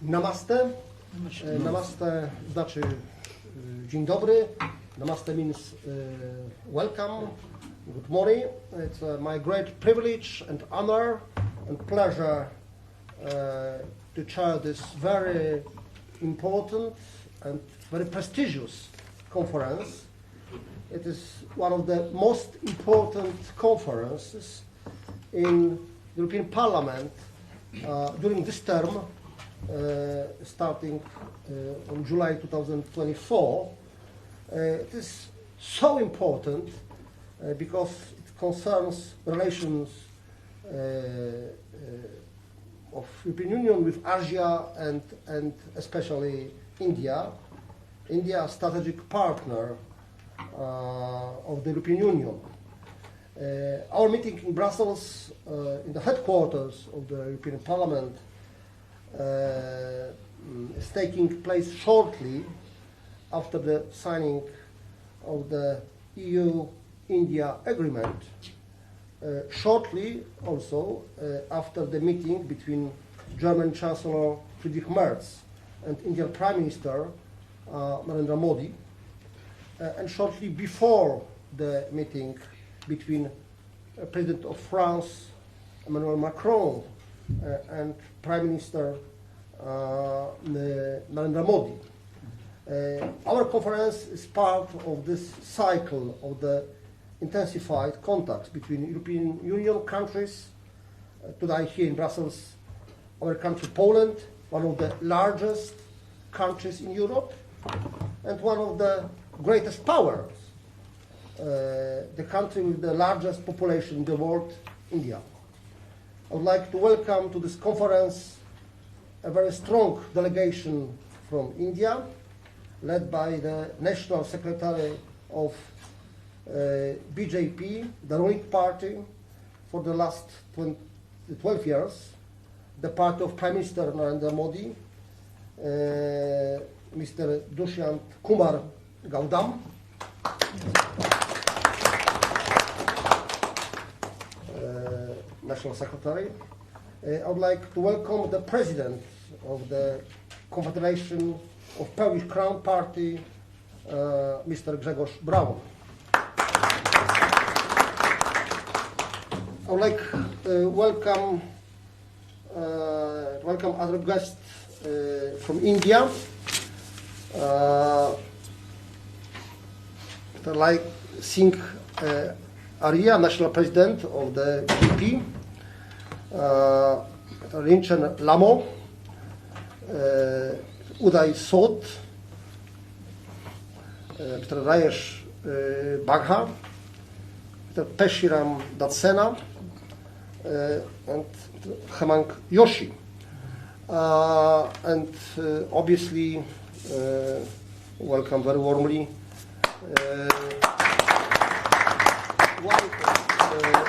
Namaste. Namaste znaczy dzień dobry. Namaste means welcome, good morning. It's my great privilege and honor and pleasure to chair this very important and very prestigious conference. It is one of the most important conferences in the European Parliament during this term, starting on July 2024. It is so important because it concerns relations of European Union with Asia and especially India. India, a strategic partner of the European Union. Our meeting in Brussels, in the headquarters of the European Parliament, is taking place shortly after the signing of the EU-India agreement, shortly also after the meeting between German Chancellor Friedrich Merz and Indian Prime Minister Narendra Modi, and shortly before the meeting between President of France Emmanuel Macron and Prime Minister Narendra Modi. Our conference is part of this cycle of the intensified contacts between European Union countries. Today here in Brussels, our country Poland, one of the largest countries in Europe and one of the greatest powers, the country with the largest population in the world, India. I would like to welcome to this conference a very strong delegation from India, led by the National Secretary of BJP, the ruling party for the last 12 years, the party of Prime Minister Narendra Modi, Mr. Dushyant Kumar Gaudam, National Secretary. I would like to welcome the President of the Confederation of Polish Crown Party, Mr. Grzegorz Braun. I would like to welcome other guests from India. Like Singh Arya, National President of the BP, Rinchen Lamo, Uday Sod, Mr. Rajesh Bagha, Mr. Peshiram Datsena, and Hemang Yoshi. And obviously, welcome very warmly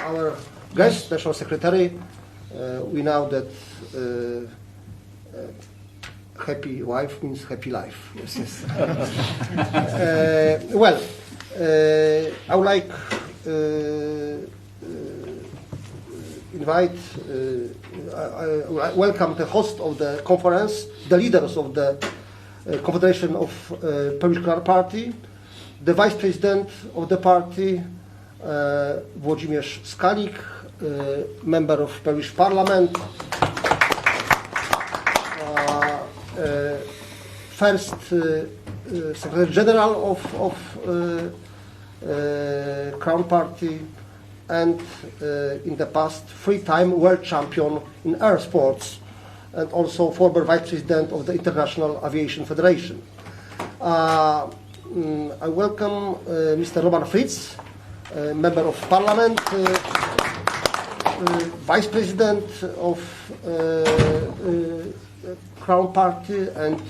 our guest, National Secretary. We know that happy wife means happy life. Yes, yes. Well, I would like invite, welcome the host of the conference, the leaders of the Confederation of Polish Crown Party, the Vice President of the party, Włodzimierz Skalik, member of Polish Parliament, first Secretary General of Crown Party, and in the past three-time world champion in air sports, and also former Vice President of the International Aviation Federation. I welcome Mr. Roman Fritz, Member of Parliament, Vice President of Crown Party and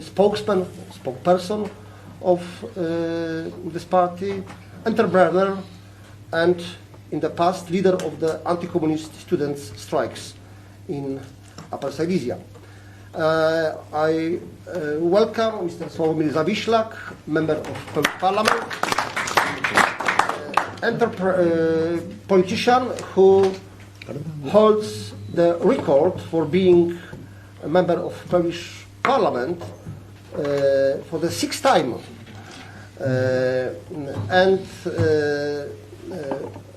spokesperson of this party, entrepreneur, and in the past leader of the anti-communist students' strikes in Upper Silesia. I welcome Mr. Sławomir Zawiślak, Member of Polish Parliament, politician who holds the record for being a member of Polish Parliament for the sixth time. And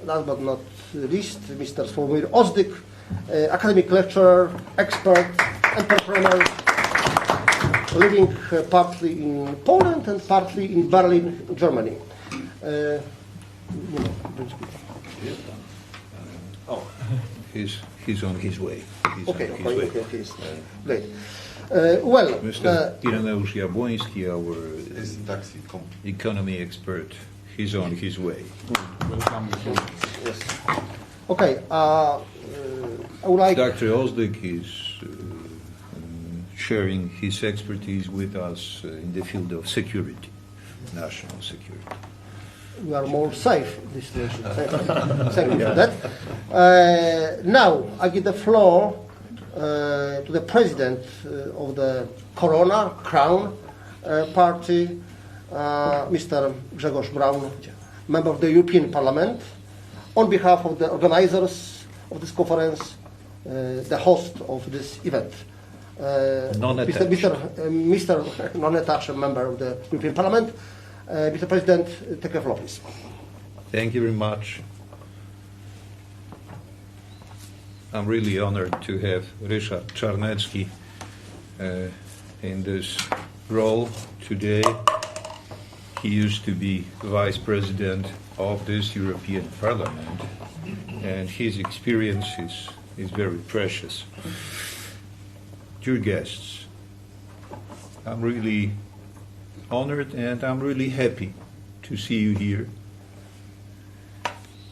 last but not least, Mr. Sławomir Ozdyk, academic lecturer, expert, entrepreneur, living partly in Poland and partly in Berlin, Germany. Oh, he's on his way. Okay. Great. Well, Mr. Ireneusz Jabłoński, our economy expert, he's on his way. yes. Okay. I would like. Dr. Ozdyk is sharing his expertise with us in the field of security, national security. We are more safe in this situation. Thank you for that. Now I give the floor to the president of the Crown Party, Mr. Grzegorz Braun, member of the European Parliament, on behalf of the organizers of this conference, the host of this event. Mr. non-attached member of the European Parliament, Mr. President, take the floor, please. Thank you very much. I'm really honored to have Ryszard Czarnecki in this role today. He used to be Vice President of this European Parliament, and his experience is very precious. Dear guests, I'm really honored and I'm really happy to see you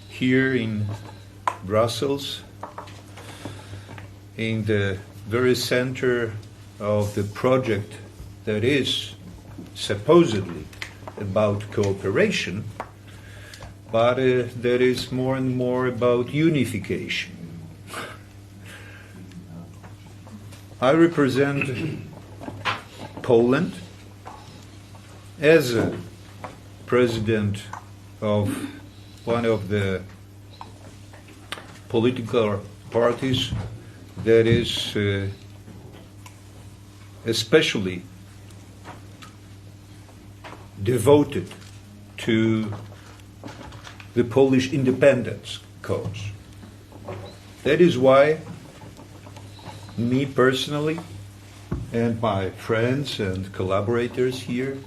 here in Brussels, in the very center of the project that is supposedly about cooperation, but that is more and more about unification. I represent Poland as a president of one of the political parties that is especially devoted to the Polish independence cause. That is why me personally and my friends and collaborators here,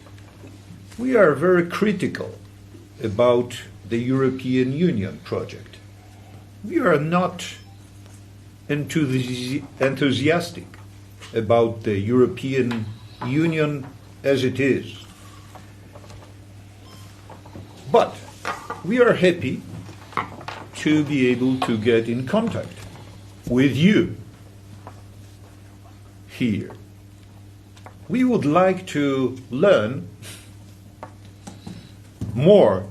we are very critical about the European Union project. We are not enthusiastic about the European Union as it is. But we are happy to be able to get in contact with you here. We would like to learn more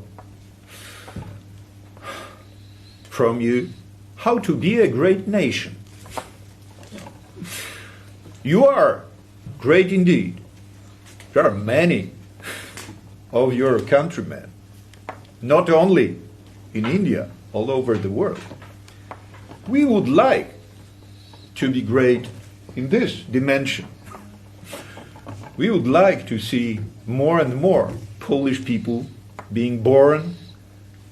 from you how to be a great nation. You are great indeed. There are many of your countrymen, not only in India, all over the world. We would like to be great in this dimension. We would like to see more and more Polish people being born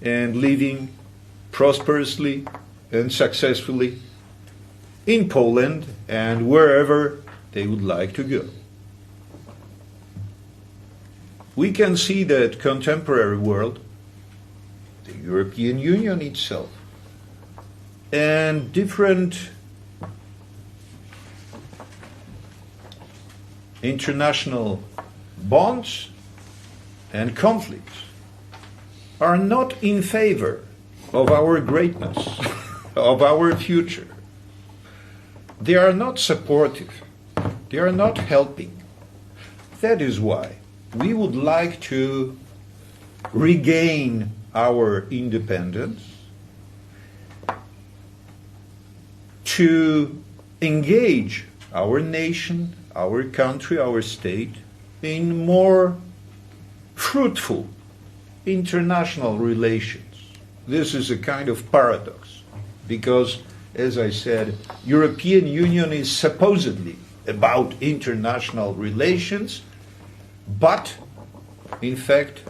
and living prosperously and successfully in Poland and wherever they would like to go. We can see that contemporary world, the European Union itself, and different international bonds and conflicts are not in favor of our greatness, of our future. They are not supportive. They are not helping. That is why we would like to regain our independence, to engage our nation, our country, our state in more fruitful international relations. This is a kind of paradox because, as I said, European Union is supposedly about international relations, but in fact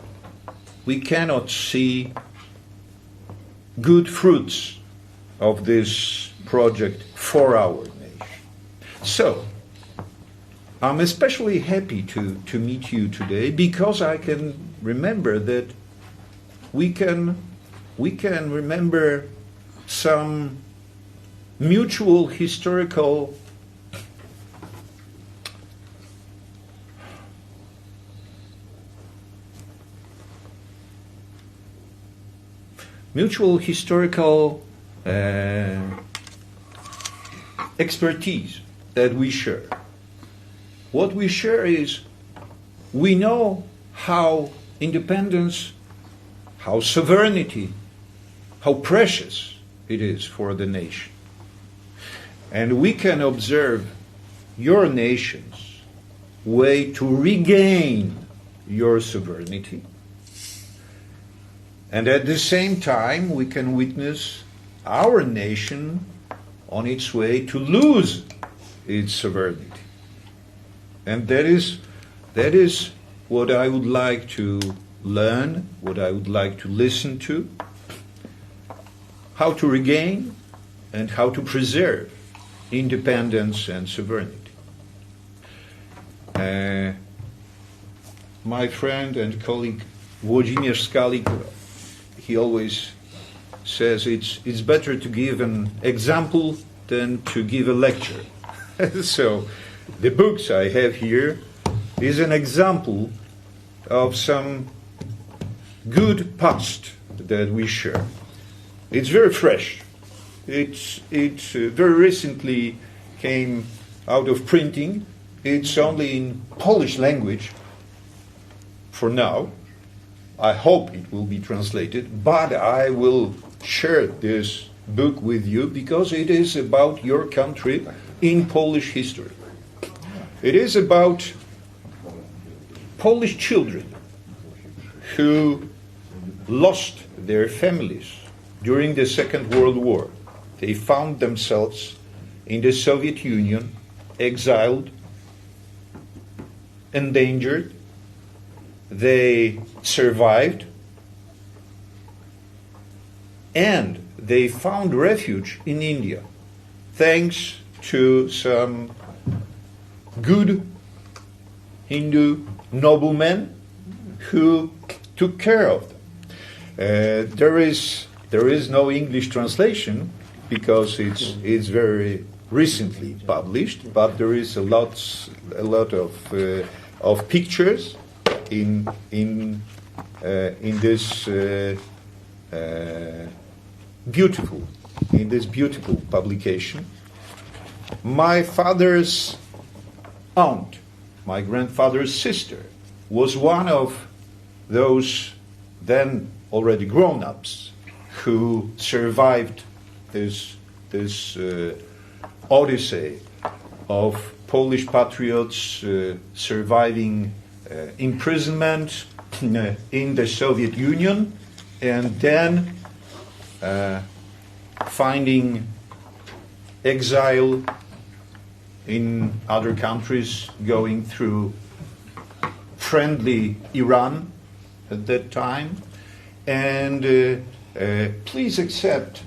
we cannot see good fruits of this project for our nation. So, I'm especially happy to meet you today because I can remember that we can remember some mutual historical expertise that we share. What we share is we know how independence, how sovereignty, how precious it is for the nation. And we can observe your nation's way to regain your sovereignty. And at the same time, we can witness our nation on its way to lose its sovereignty. And that is what I would like to learn, what I would like to listen to, how to regain and how to preserve independence and sovereignty. My friend and colleague Włodzimierz Skalik, he always says it's better to give an example than to give a lecture. So the books I have here is an example of some good past that we share. It's very fresh. It very recently came out of printing. It's only in Polish language for now. I hope it will be translated, but I will share this book with you because it is about your country in Polish history. It is about Polish children who lost their families during the Second World War. They found themselves in the Soviet Union, exiled, endangered. They survived, and they found refuge in India, thanks to some good Hindu noblemen who took care of them. There is no English translation because it's very recently published, but there is a lot of pictures in this beautiful publication. My father's aunt, my grandfather's sister, was one of those then already grown-ups who survived this odyssey of Polish patriots surviving imprisonment in the Soviet Union and then finding exile in other countries, going through friendly Iran at that time. And please accept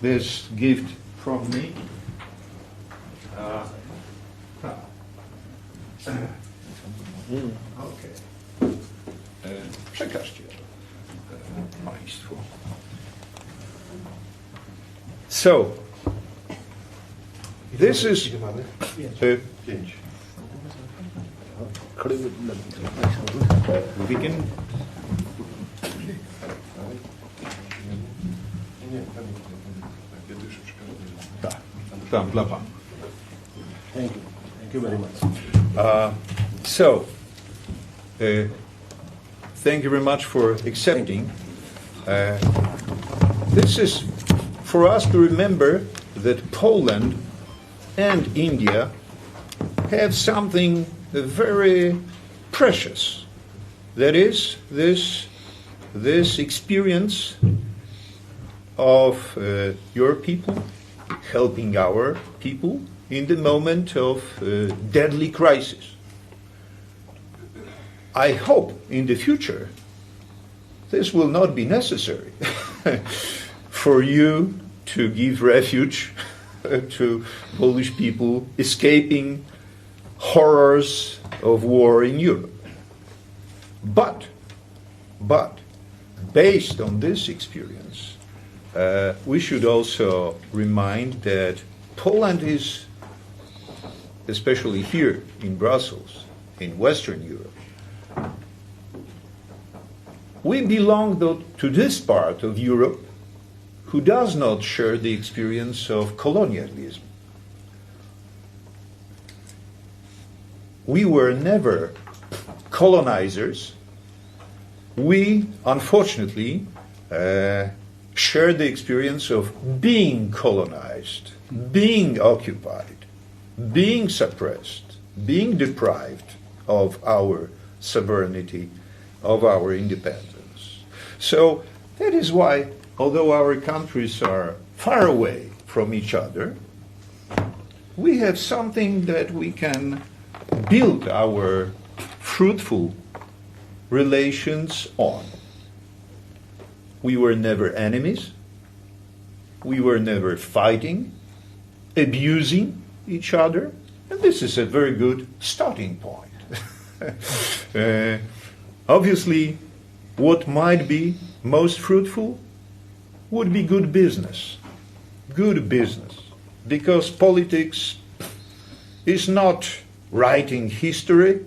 this gift from me. Okay. Przekażcie Państwu. So, this is we can tam dla Pana. Thank you. Thank you very much. Thank you very much for accepting. This is for us to remember that Poland and India have something very precious. That is this experience of your people, helping our people in the moment of deadly crisis. I hope in the future this will not be necessary for you to give refuge to Polish people escaping horrors of war in Europe. But based on this experience, we should also remind that Poland is, especially here in Brussels, in Western Europe, we belong to this part of Europe who does not share the experience of colonialism. We were never colonizers. We, unfortunately, share the experience of being colonized, being occupied, being suppressed, being deprived of our sovereignty, of our independence. So that is why, although our countries are far away from each other, we have something that we can build our fruitful relations on. We were never enemies. We were never fighting, abusing each other. And this is a very good starting point. Obviously, what might be most fruitful would be good business. Good business. Because politics is not writing history.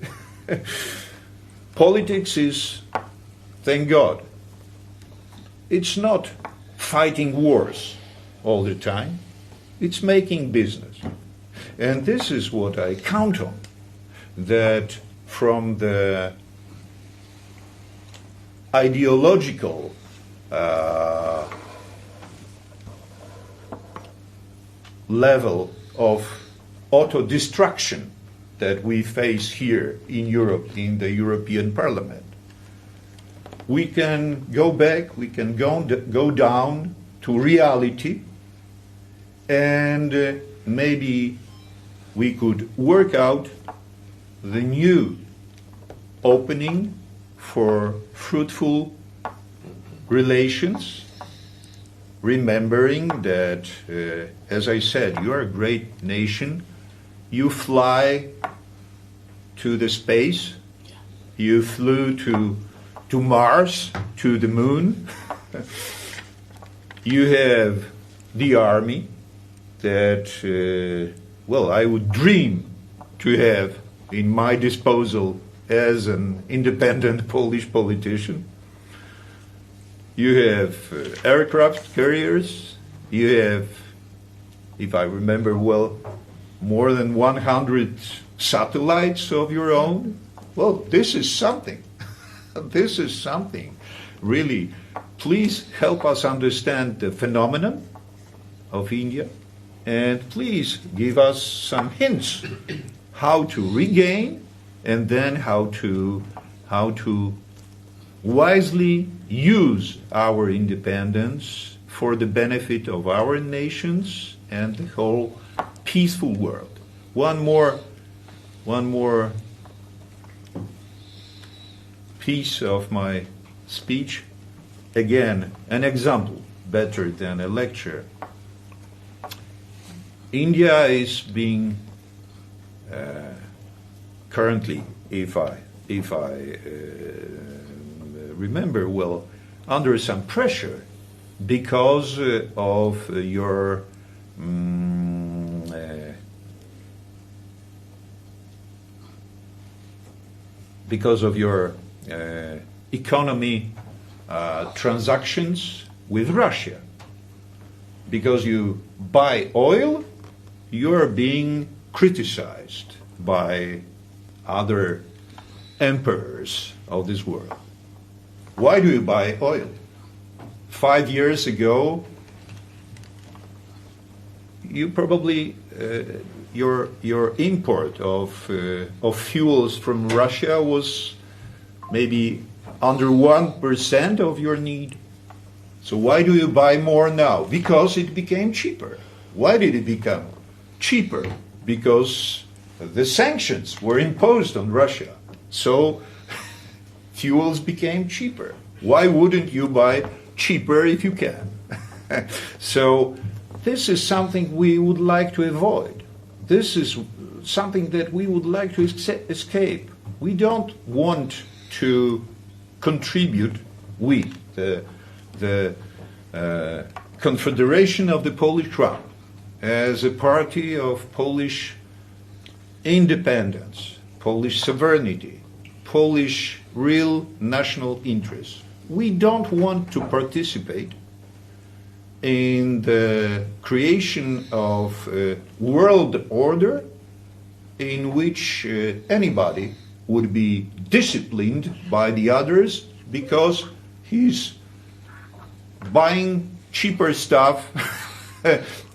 Politics is, thank God, it's not fighting wars all the time. It's making business. And this is what I count on, that from the ideological level of auto-destruction that we face here in Europe, in the European Parliament, we can go back, we can go down to reality, and maybe we could work out the new opening for fruitful relations, remembering that, as I said, you are a great nation. You fly to the space. You flew to Mars, to the moon. You have the army that, well, I would dream to have in my disposal as an independent Polish politician. You have aircraft carriers. You have, if I remember well, more than 100 satellites of your own. Well, this is something. This is something. Really, please help us understand the phenomenon of India, and please give us some hints how to regain, and then how to wisely use our independence for the benefit of our nations and the whole peaceful world. One more piece of my speech. Again, an example better than a lecture. India is being currently, if I remember well, under some pressure because of your economy transactions with Russia. Because you buy oil, you're being criticized by other emperors of this world. Why do you buy oil? 5 years ago, you probably your import of fuels from Russia was maybe under 1% of your need. So why do you buy more now? Because it became cheaper. Why did it become cheaper? Because the sanctions were imposed on Russia. So fuels became cheaper. Why wouldn't you buy cheaper if you can? So this is something we would like to avoid. This is something that we would like to escape. We don't want to contribute, we, the Confederation of the Polish Crown, as a party of Polish independence, Polish sovereignty, Polish real national interests. We don't want to participate in the creation of a world order in which anybody would be disciplined by the others because he's buying cheaper stuff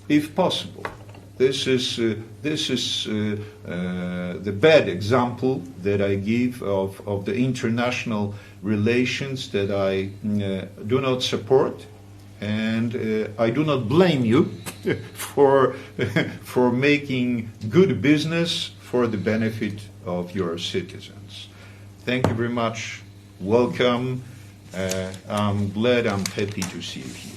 if possible. This is the bad example that I give of the international relations that I do not support, and I do not blame you for making good business for the benefit of your citizens. Thank you very much. Welcome. I'm glad, I'm happy to see you here.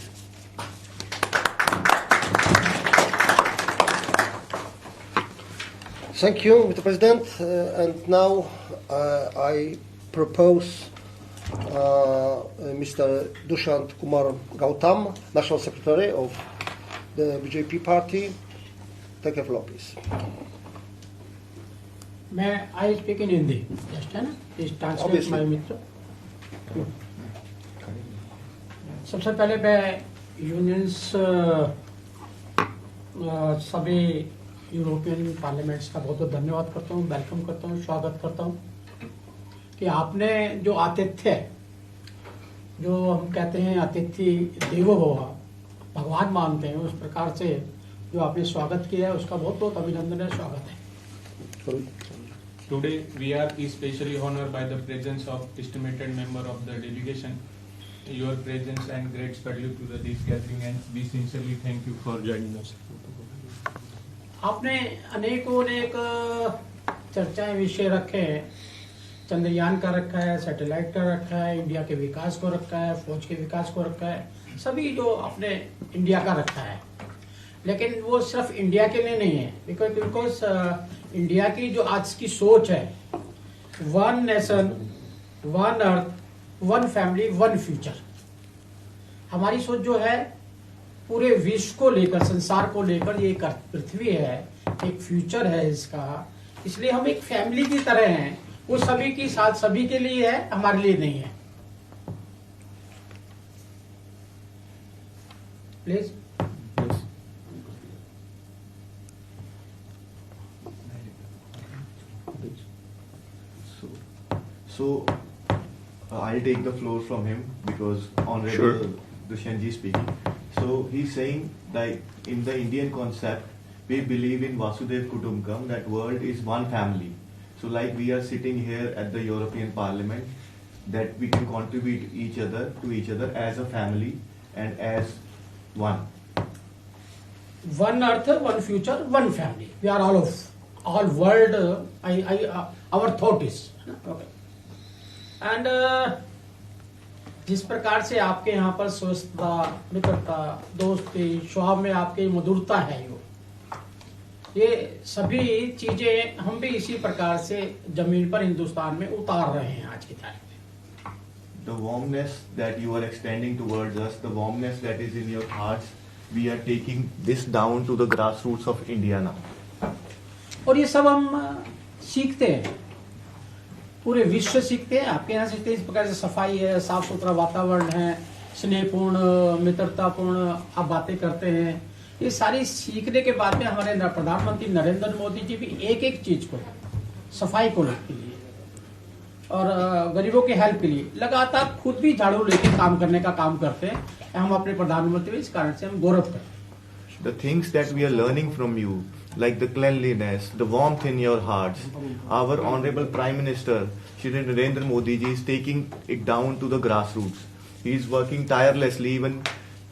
Thank you, Mr. President. And now I propose Mr. Dushant Kumar Gautam, National Secretary of the BJP party. Take the floor, please. I speak in Hindi. Just please translate my मित्र. सबसे पहले मैं unions सभी European parliaments का बहुत बहुत धन्यवाद करता हूँ, वेलकम करता हूँ, स्वागत करता हूँ कि आपने जो आतिथ्य, जो हम कहते हैं अतिथि देवो भव, भगवान मानते हैं, उस प्रकार से जो आपने स्वागत किया है उसका बहुत बहुत अभिनंदन है, स्वागत है. Today we are especially honored by the presence of estimated member of the delegation. Your presence and great value to this gathering, and we sincerely thank you for joining us. आपने अनेक चर्चाएं विषय रखे हैं. चंद्रयान का रखा है, सैटेलाइट का रखा है, इंडिया के विकास को रखा है, फौज के विकास को रखा है, सभी जो आपने इंडिया का रखा है. लेकिन वो सिर्फ इंडिया के लिए नहीं है, बिकॉज इंडिया की जो आज की सोच है, one nation, one earth, one family, one future. हमारी सोच जो है पूरे विश्व को लेकर, संसार को लेकर, ये एक पृथ्वी है, एक फ्यूचर है इसका, इसलिए हम एक फैमिली की तरह हैं. वो सभी के साथ, सभी के लिए है, हमारे लिए नहीं है. Please. So I'll take the floor from him because Honorable Dushyantji is speaking. So he's saying that in the Indian concept, we believe in Vasudev Kutumbakam, that world is one family. So like we are sitting here at the European Parliament, that we can contribute to each other as a family and as one. One earth, one future, one family. We are all world. Our thought is. Okay. And जिस प्रकार से आपके यहाँ पर स्वस्थता, मित्रता, दोस्ती, स्वभाव में आपकी मधुरता है, ये सभी चीजें हम भी इसी प्रकार से जमीन पर हिंदुस्तान में उतार रहे हैं आज की तारीख में. The warmness that you are extending towards us, the warmness that is in your hearts, we are taking this down to the grassroots of India now. और ये सब हम सीखते हैं, पूरे विश्व से सीखते हैं. आपके यहाँ सीखते हैं. इस प्रकार से सफाई है, साफ सुथरा वातावरण है, स्नेहपूर्ण, मित्रतापूर्ण आप बातें करते हैं. ये सारी सीखने के बाद में हमारे प्रधानमंत्री नरेंद्र मोदी जी भी एक एक चीज को, सफाई को के लिए और गरीबों के हेल्प के लिए लगातार खुद भी झाड़ू लेके काम करने का काम करते हैं. हम अपने प्रधानमंत्री, इस कारण से हम गौरव करते हैं. The things that we are learning from you, like the cleanliness, the warmth in your hearts, our Honorable Prime Minister, Shri Narendra Modi ji, is taking it down to the grassroots. He is working tirelessly even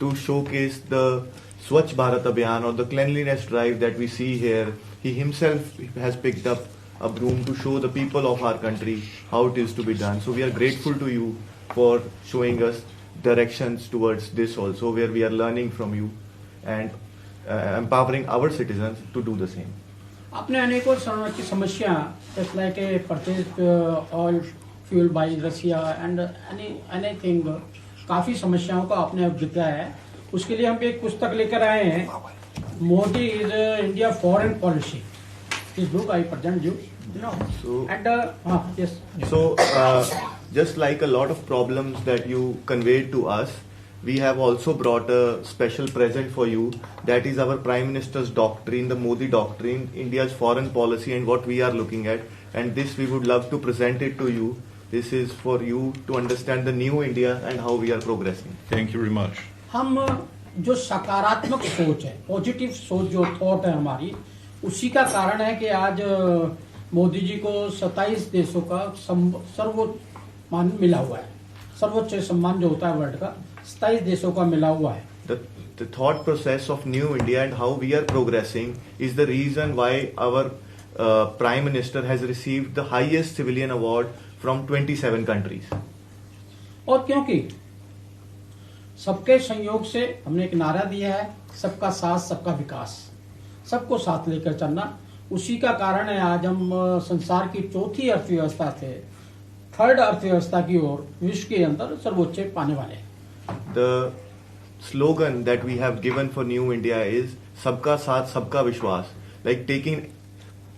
to showcase the Swachh Bharat Abhiyan or the cleanliness drive that we see here, he himself has picked up a broom to show the people of our country how it is to be done. So we are grateful to you for showing us directions towards this also, where we are learning from you and empowering our citizens to do the same. आपने अनेकों की समस्या just like a purchase oil fuel by Russia and anything, काफी समस्याओं का आपने बताया है. उसके लिए हम एक पुस्तक लेकर आए हैं, Modi is India foreign policy. This book I present you, So, and yes. So, just like a lot of problems that you conveyed to us, we have also brought a special present for you. That is our Prime Minister's doctrine, the Modi doctrine, India's foreign policy and what we are looking at. And this we would love to present it to you. This is for you to understand the new India and how we are progressing. Thank you very much. हम जो सकारात्मक सोच है, positive सोच जो thought है हमारी, उसी का कारण है कि आज मोदी जी को 27 देशों का सर्वोच्च मान मिला हुआ है. सर्वोच्च सम्मान जो होता है वर्ल्ड का 27 देशों का मिला हुआ है. The thought process of new India and how we are progressing is the reason why our Prime Minister has received the highest civilian award from 27 countries. और क्योंकि सबके संयोग से हमने एक नारा दिया है, सबका साथ सबका विकास, सबको साथ लेकर चलना. उसी का कारण है आज हम संसार की चौथी अर्थव्यवस्था से थर्ड अर्थव्यवस्था की ओर विश्व के अंदर सर्वोच्च पाने वाले हैं. The slogan that we have given for New India is "Sabka Saath, Sabka Vishwas," like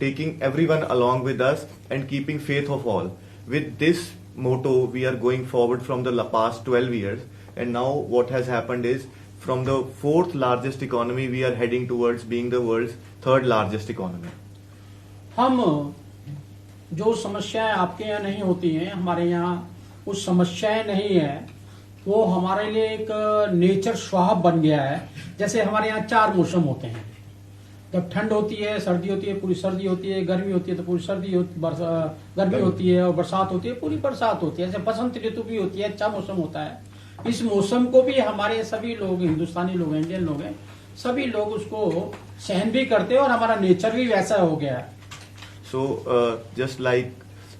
taking everyone along with us and keeping faith of all. With this motto, we are going forward from the past 12 years, and now what has happened is from the fourth largest economy, we are heading towards being the world's third largest economy. हम जो समस्याएं आपके यहाँ नहीं होती हैं, हमारे यहाँ उस समस्याएं नहीं है, वो हमारे लिए एक नेचर स्वभाव बन गया है. जैसे हमारे यहाँ 4 मौसम होते हैं. जब ठंड होती है, सर्दी होती है, पूरी सर्दी होती है, गर्मी होती है तो पूरी गर्मी होती है, और बरसात होती है, पूरी बरसात होती है. जैसे बसंत ऋतु भी होती है, अच्छा मौसम होता है. इस मौसम को भी हमारे सभी लोग, हिंदुस्तानी लोग हैं, इंडियन लोग हैं, सभी लोग उसको सहन भी करते हैं और हमारा नेचर भी वैसा हो गया है. So, just like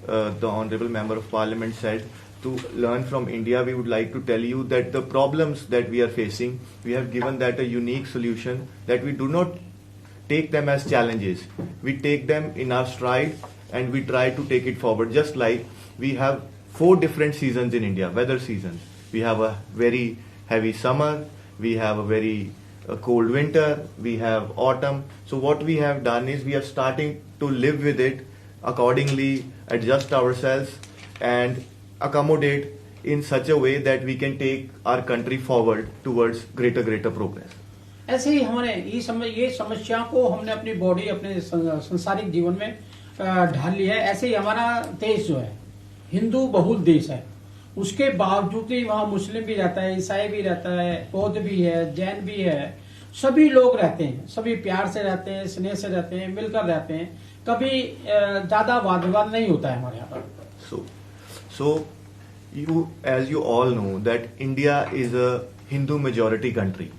the Honorable Member of Parliament said, to learn from India, we would like to tell you that the problems that we are facing, we have given that a unique solution, that we do not take them as challenges. We take them in our stride and we try to take it forward. Just like we have 4 different seasons in India, weather seasons. We have a very heavy summer, we have a very cold winter, we have autumn. So what we have done is we are starting to live with it accordingly, adjust ourselves and accommodate in such a way that we can take our country forward towards greater progress. ऐसे ही हमारे ये समस्या को हमने अपनी body, अपने संसारिक जीवन में ढाल लिया है. ऐसे ही हमारा देश जो है हिंदू बहुल देश है, उसके बावजूद भी वहाँ मुस्लिम भी रहता है, ईसाई भी रहता है, बौद्ध भी है, जैन भी है, सभी लोग रहते हैं, सभी प्यार से रहते हैं, स्नेह से रहते हैं, मिलकर रहते हैं. कभी ज्यादा वाद विवाद नहीं होता है हमारे यहाँ पर. So you, as you all know, that India is a Hindu majority country,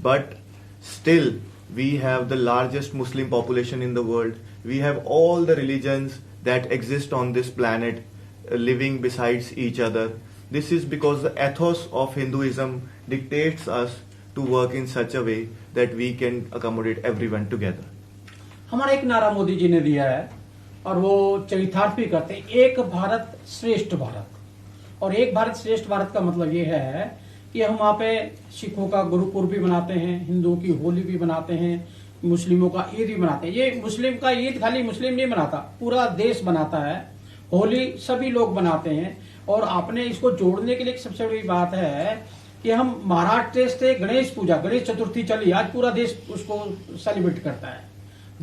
but still we have the largest Muslim population in the world. We have all the religions that exist on this planet living besides each other. This is because the ethos of Hinduism dictates us to work in such a way that we can accommodate everyone together. हमारा एक नारा मोदी जी ने दिया है और वो चरितार्थ भी करते हैं, एक भारत श्रेष्ठ भारत. और एक भारत श्रेष्ठ भारत का मतलब ये है कि हम वहाँ पे सिखों का गुरुपुरब भी मनाते हैं, हिंदुओं की होली भी मनाते हैं, मुस्लिमों का ईद भी मनाते हैं. ये मुस्लिम का ईद खाली मुस्लिम नहीं मनाता, पूरा देश मनाता है. होली सभी लोग मनाते हैं. और आपने इसको जोड़ने के लिए सबसे बड़ी बात है कि हम महाराष्ट्र से गणेश पूजा, गणेश चतुर्थी चली, आज पूरा देश उसको सेलिब्रेट करता है.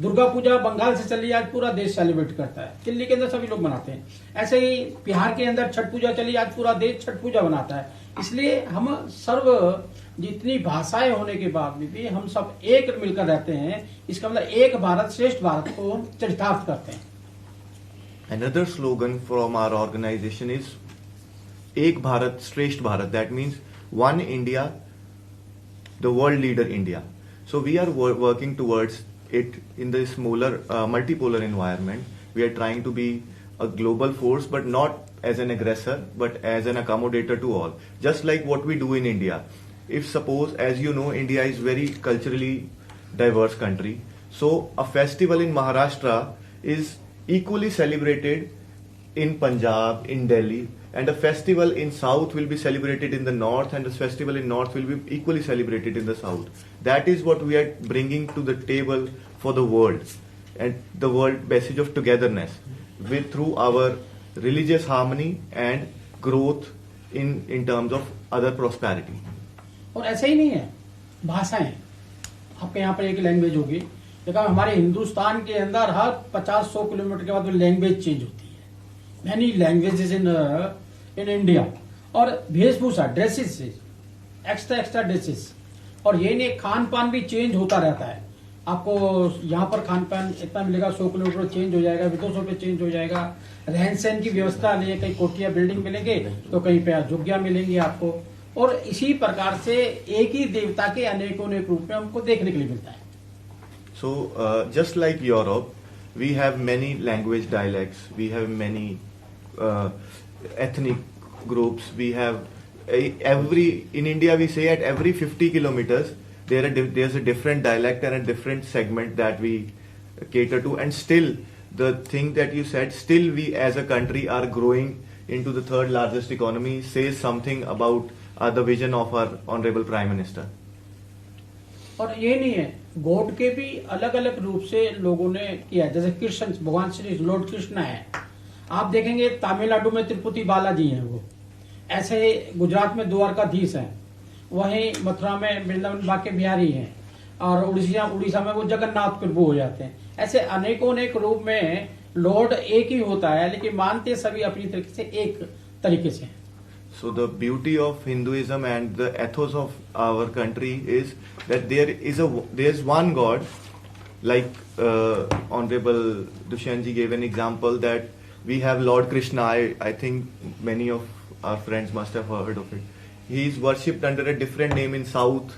दुर्गा पूजा बंगाल से चली, आज पूरा देश सेलिब्रेट करता है. दिल्ली के अंदर सभी लोग मनाते हैं. ऐसे ही बिहार के अंदर छठ पूजा चली, आज पूरा देश छठ पूजा मनाता है. इसलिए हम जितनी भाषाएं होने के बाद भी हम सब एक मिलकर रहते हैं. इसका मतलब एक भारत श्रेष्ठ भारत को हम चरितार्थ करते हैं. Another slogan from our organization is Ek Bharat Shresth Bharat. That means one India, the world leader India. So we are working towards it in the smaller multipolar environment. We are trying to be a global force, but not as an aggressor, but as an accommodator to all. Just like what we do in India. If suppose, as you know, India is very culturally diverse country. So a festival in Maharashtra is equally celebrated in Punjab, in Delhi, and a festival in South will be celebrated in the North, and a festival in North will be equally celebrated in the South. That is what we are bringing to the table for the world, and the world message of togetherness through our religious harmony and growth in terms of other prosperity. और ऐसा ही नहीं है, भाषाएं आपके यहाँ पर एक language होगी, लेकिन हमारे हिंदुस्तान के अंदर हर 50-100 किलोमीटर के बाद लैंग्वेज चेंज होती है. Many languages in India. और वेशभूषा, ड्रेसेस, एक्स्ट्रा ड्रेसेस, और ये नहीं, खान पान भी चेंज होता रहता है. आपको यहाँ पर खान पान इतना मिलेगा, 100 किलोमीटर चेंज हो जाएगा, विदेशों पे चेंज हो जाएगा. रहन सहन की व्यवस्था ले, कहीं कोठिया बिल्डिंग मिलेंगे तो कहीं पे झुग्गियां मिलेंगी आपको. और इसी प्रकार से एक ही देवता के अनेकों रूप में हमको देखने के लिए मिलता है. So just like Europe, we have many language dialects, we have many ethnic groups, we have in India we say at every 50 kilometers there's a different dialect and a different segment that we cater to. And still, the thing that you said, still we as a country are growing into the third largest economy, says something about the vision of our honorable Prime Minister. और ये नहीं है, God के भी अलग अलग रूप से लोगों ने किया. जैसे कृष्ण, भगवान श्री लॉर्ड कृष्ण है. आप देखेंगे तमिलनाडु में तिरुपति बालाजी हैं वो, ऐसे गुजरात में द्वारकाधीश हैं, वहीं मथुरा में वृंदावन बाके बिहारी हैं, और उड़ीसा में वो जगन्नाथ प्रभु हो जाते हैं. ऐसे अनेकों अनेक रूप में लॉर्ड एक ही होता है, लेकिन मानते सभी अपनी तरीके से एक तरीके से. So the beauty of Hinduism and the ethos of our country is that there's one God, like Honorable Dushyantji gave an example that we have Lord Krishna. I think many of our friends must have heard of it. He is worshipped under a different name in South,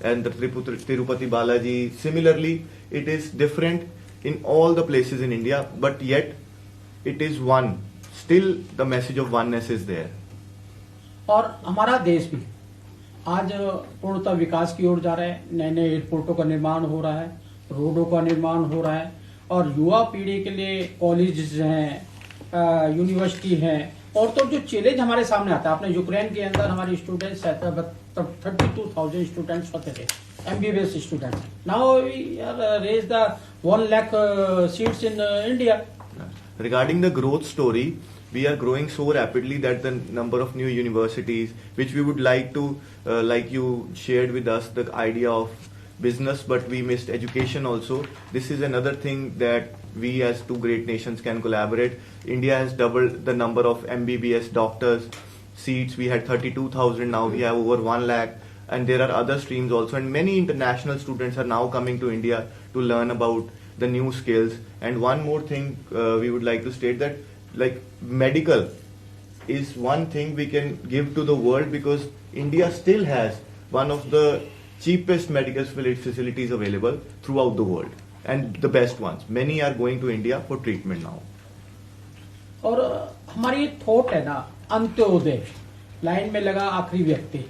and the Tirupati Balaji. Similarly, it is different in all the places in India, but yet it is one. Still, the message of oneness is there. और हमारा देश भी आज पूर्णतः विकास की ओर जा रहा है. नए नए एयरपोर्टों का निर्माण हो रहा है, रोडों का निर्माण हो रहा है, और युवा पीढ़ी के लिए कॉलेजेस हैं, यूनिवर्सिटी हैं. और तो जो चैलेंज हमारे सामने आता है, आपने यूक्रेन के अंदर हमारे स्टूडेंट्स 32,000 स्टूडेंट्स होते थे, MBBS students. Now we raise the 1 lakh seats in India. Regarding the growth story, we are growing so rapidly that the number of new universities, which we would like to, like you shared with us, the idea of business, but we missed education also. This is another thing that we as two great nations can collaborate. India has doubled the number of MBBS doctors seats. We had 32,000, now we have over 1 lakh. And there are other streams also. And many international students are now coming to India to learn about the new skills. And one more thing we would like to state that, like medical is one thing we can give to the world, because India still has one of the cheapest medical facilities available throughout the world, and the best ones. Many are going to India for treatment now. और हमारी thought है ना, Antyodaya, line में लगा आखिरी व्यक्ति,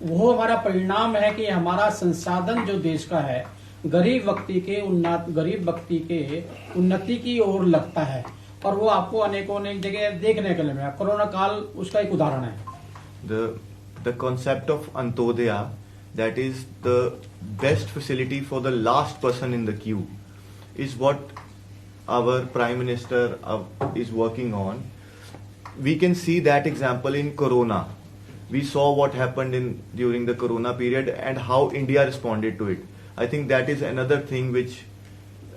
वो हमारा परिणाम है कि हमारा संसाधन जो देश का है गरीब व्यक्ति के उन्नति की ओर लगता है. और वो आपको अनेकों अनेक जगह देखने के लिए मिला. कोरोना काल उसका एक उदाहरण है. The concept of Antodaya, that is the best facility for the last person in the queue, is what our Prime Minister is working on. We can see that example in Corona. We saw what happened during the Corona period and how India responded to it. I think that is another thing which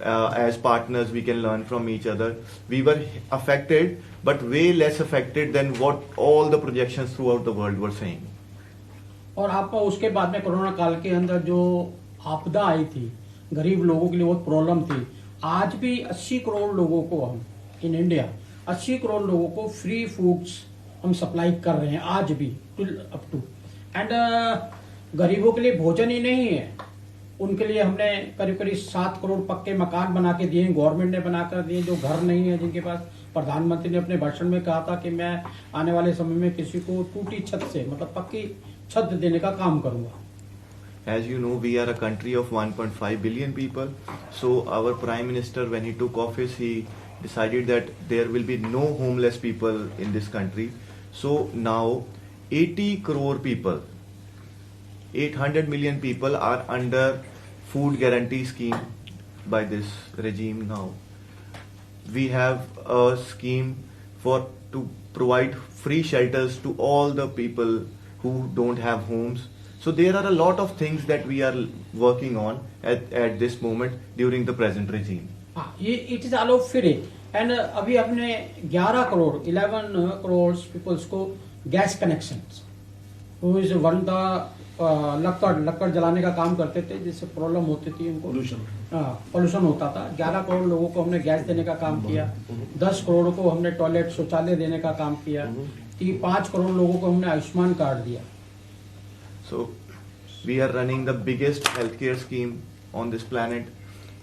as partners we can learn from each other. We were affected, but way less affected than what all the projections throughout the world were saying. और आप उसके बाद में corona काल के अंदर जो आपदा आई थी, गरीब लोगों के लिए बहुत प्रॉब्लम थी. आज भी 80 करोड़ लोगों को हम इन इंडिया 80 करोड़ लोगों को फ्री फूड्स हम सप्लाई कर रहे हैं आज भी अप टू. एंड गरीबों के लिए भोजन ही नहीं है, उनके लिए हमने करीब करीब 7 करोड़ पक्के मकान बना के दिए, गवर्नमेंट ने बनाकर दिए। जो घर नहीं है जिनके पास, प्रधानमंत्री ने अपने भाषण में कहा था कि मैं आने वाले समय में किसी को टूटी छत से, मतलब पक्की छत देने का काम करूंगा। As you know, we are a country of 1.5 billion people. So our Prime Minister, when he took office, he decided that there will be no homeless people in this country. So now 80 crore people, 800 million people are under food guarantee scheme by this regime now. We have a scheme to provide free shelters to all the people who don't have homes. So there are a lot of things that we are working on at this moment during the present regime. It is all free. And अभी हमने 11 crore peoples को gas connections, who is one लक्कड़ जलाने का काम करते थे, जिससे problem होती थी उनको, पोल्यूशन होता था। 11 करोड़ लोगों को हमने गैस देने का काम किया। 10 करोड़ को हमने टॉयलेट शौचालय देने का काम किया। 5 करोड़ लोगों को हमने आयुष्मान कार्ड दिया। So we are running the biggest healthcare scheme on this planet.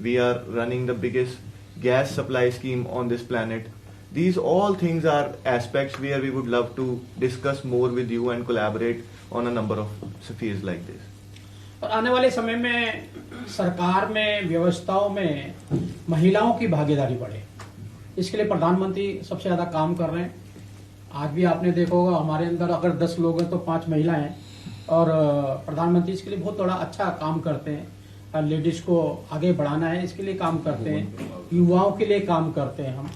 We are running the biggest gas supply scheme on this planet. These all things are aspects where we would love to discuss more with you and collaborate on a number of spheres like this. और आने वाले समय में सरकार में, व्यवस्थाओं में महिलाओं की भागीदारी बढ़े, इसके लिए प्रधानमंत्री सबसे ज्यादा काम कर रहे हैं। आज भी आपने देखा होगा, हमारे अंदर अगर 10 लोग हैं तो 5 महिलाएं हैं, और प्रधानमंत्री इसके लिए बहुत बड़ा अच्छा काम करते हैं। लेडीज को आगे बढ़ाना है, इसके लिए काम करते हैं। युवाओं के लिए काम करते हैं हम,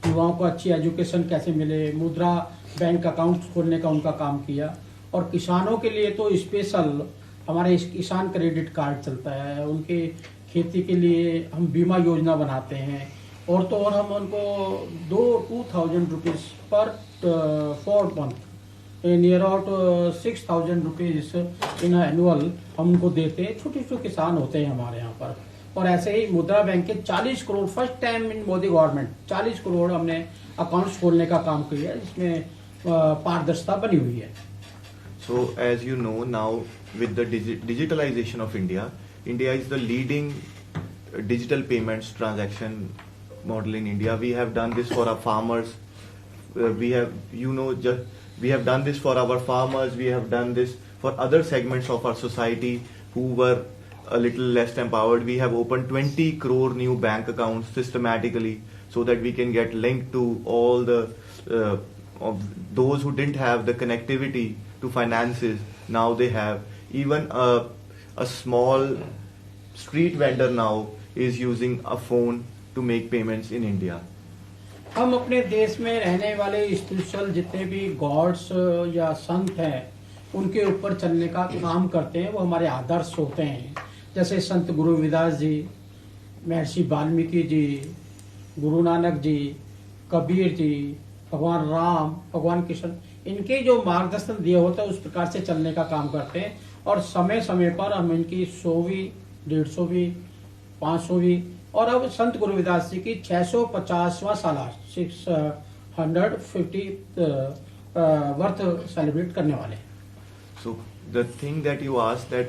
युवाओं को अच्छी एजुकेशन कैसे मिले, मुद्रा बैंक अकाउंट खोलने का उनका काम किया। और किसानों के लिए तो स्पेशल हमारे किसान क्रेडिट कार्ड चलता है, उनके खेती के लिए हम बीमा योजना बनाते हैं। और तो और हम उनको 2,000 rupees per 4 month, near about 6,000 rupees in annual हम उनको देते हैं। छोटे छोटे किसान होते हैं हमारे यहाँ पर। और ऐसे ही मुद्रा बैंक के 40 crore, first time in Modi government 40 crore हमने अकाउंट्स खोलने का काम किया है, जिसमें पारदर्शिता बनी हुई है। So as you know now, with the digitalization of India, India is the leading digital payments transaction model in India. We have done this for our farmers. We have done this for our farmers. We have done this for other segments of our society who were a little less empowered. We have opened 20 crore new bank accounts systematically so that we can get linked to all the of those who didn't have the connectivity to finances. Now they have. Even a small street vendor now is using a phone to make payments in India. हम अपने देश में रहने वाले spiritual जितने भी God's या संत हैं, उनके ऊपर चलने का काम करते हैं। वो हमारे आदर्श होते हैं, जैसे संत गुरु रविदास जी, महर्षि वाल्मीकि जी, गुरु नानक जी, कबीर जी, भगवान राम, भगवान कृष्ण, इनके जो मार्गदर्शन दिया होता है उस प्रकार से चलने का काम करते हैं। और समय समय पर हम इनकी 100वीं, 150वीं, 500वीं और अब संत गुरु रविदास जी की 650वां सालार 650 वर्थ सेलिब्रेट करने वाले हैं। So the thing that you asked, that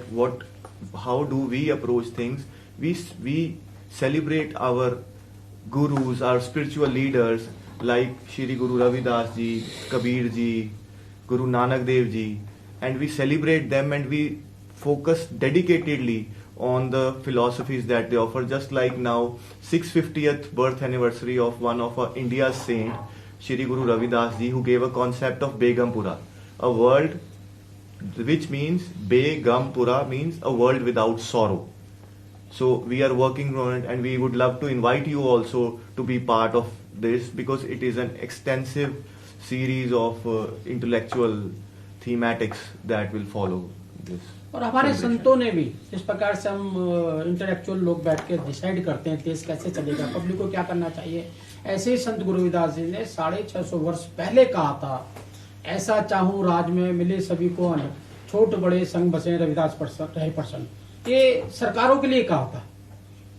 how do we approach things? We celebrate our gurus, our spiritual leaders like Shri Guru Ravidas ji, Kabir ji, Guru Nanak Dev ji, and we celebrate them and we focus dedicatedly on the philosophies that they offer. Just like now 650th birth anniversary of one of India's saint, Shri Guru Ravidas ji, who gave a concept of Begampura, a world which means Begampura means a world without sorrow. So we are working on it, and we would love to invite you also to be part of this, because it is an extensive series of intellectual thematics that will follow this. और हमारे संतों ने भी इस प्रकार से हम intellectual लोग बैठ के डिसाइड करते हैं देश कैसे चलेगा, पब्लिक को क्या करना चाहिए। ऐसे ही संत गुरु रविदास जी ने 650 वर्ष पहले कहा था, ऐसा चाहूं राज में मिले सभी को अन्न, छोट बड़े संग बसे रविदास रहे प्रसन्न। ये सरकारों के लिए कहा था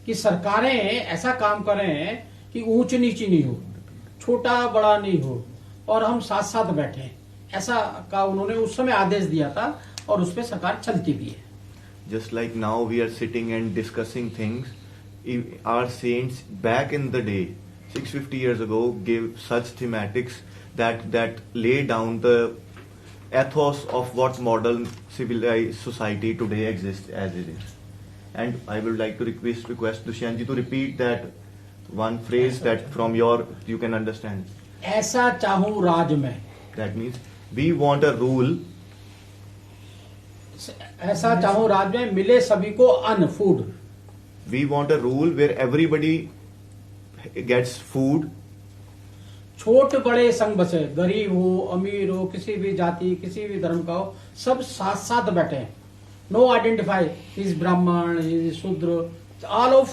कि सरकारें ऐसा काम करें कि ऊंच नीची नहीं हो, छोटा बड़ा नहीं हो, और हम साथ साथ बैठे। ऐसा का उन्होंने उस समय आदेश दिया था, और उस पर सरकार चलती भी है। just like now we are sitting and discussing things, our saints back in the day, 650 years ago, gave such thematics that lay down the ethos of what modern civilized society today exists as it is. And I would like to request Dushyant ji to repeat that one phrase that from you can understand. ऐसा चाहूं राज में. That means we want a rule. ऐसा चाहूं राज में मिले सभी को अन्न, food. We want a rule where everybody gets food. छोट बड़े संग बसे, गरीब हो, अमीर हो, किसी भी जाति, किसी भी धर्म का हो, सब साथ साथ बैठे हैं. No identify, he is Brahman, he is Shudra, all of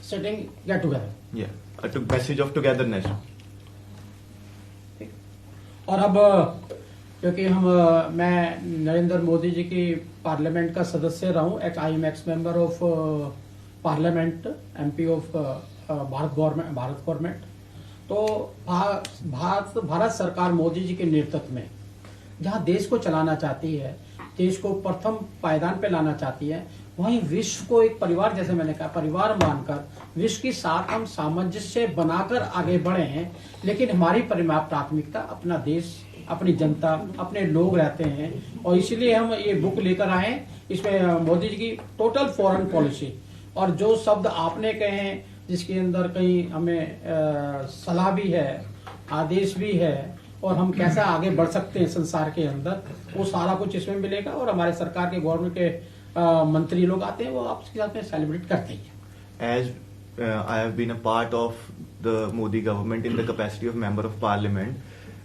sitting get together. Yeah, a message of togetherness. और अब क्योंकि मैं नरेंद्र मोदी जी की पार्लियामेंट का सदस्य रहा हूँ, I am x member of parliament, MP of Bharat government. तो भारत सरकार मोदी जी के नेतृत्व में जहाँ देश को चलाना चाहती है, देश को प्रथम पायदान पे लाना चाहती है, वहीं विश्व को एक परिवार, जैसे मैंने कहा, परिवार मानकर विश्व के साथ हम सामंजस्य बनाकर आगे बढ़े हैं. लेकिन हमारी प्राथमिकता अपना देश, अपनी जनता, अपने लोग रहते हैं. और इसलिए हम ये बुक लेकर आए हैं. इसमें मोदी जी की टोटल फॉरेन पॉलिसी और जो शब्द आपने कहे हैं, जिसके अंदर कहीं हमें सलाह भी है, आदेश भी है, और हम कैसा आगे बढ़ सकते हैं संसार के अंदर, वो सारा कुछ इसमें मिलेगा. और हमारे सरकार के गवर्नमेंट के मंत्री लोग आते हैं, वो आपके साथ में सेलिब्रेट करते हैं. As I have been a part of the Modi government in the capacity of member of parliament,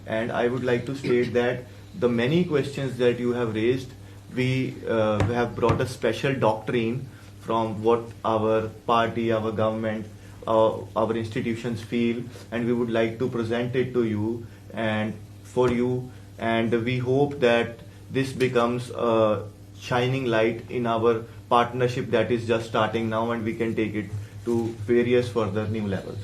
and I would like to state that the many questions that you have raised, we have brought a special doctrine from what our party, our government, our institutions feel, and we would like to present it to you and for you, and we hope that this becomes a shining light in our partnership that is just starting now, and we can take it to various further new levels.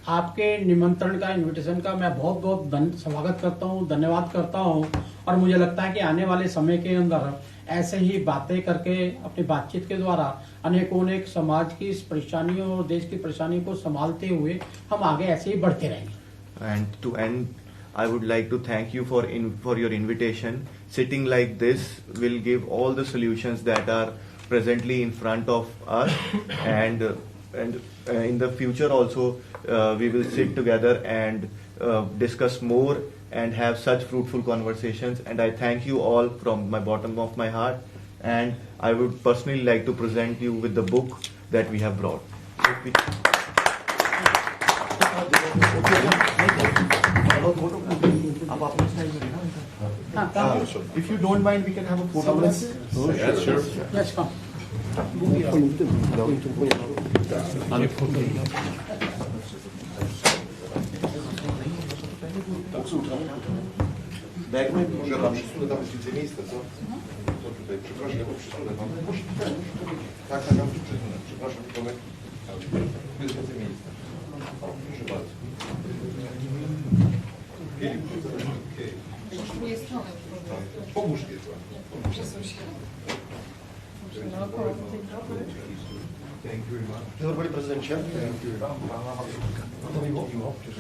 आपके निमंत्रण का, invitation का मैं बहुत बहुत स्वागत करता हूँ, धन्यवाद करता हूँ. और मुझे लगता है कि आने वाले समय के अंदर ऐसे ही बातें करके, अपनी बातचीत के द्वारा अनेक समाज की इस परेशानियों और देश की परेशानी को संभालते हुए हम आगे ऐसे ही बढ़ते रहेंगे. And to end, I would like to thank you for your invitation. Sitting like this will give all the solutions that are presently in front of us, and in the future also we will sit together and discuss more and have such fruitful conversations. And I thank you all from my bottom of my heart, and I would personally like to present you with the book that we have brought. If you don't mind, we can have a photo. Yes, sure. Let's come. Może tam przesunę tam więcej miejsca, co? Co tutaj? Przepraszam, ja przesunę tam. Tak, ja przesunę. Przepraszam, Tomek. Jest więcej miejsca. Proszę bardzo. Pomóż mi. Thank you very much. Dzień dobry, panie prezydencie.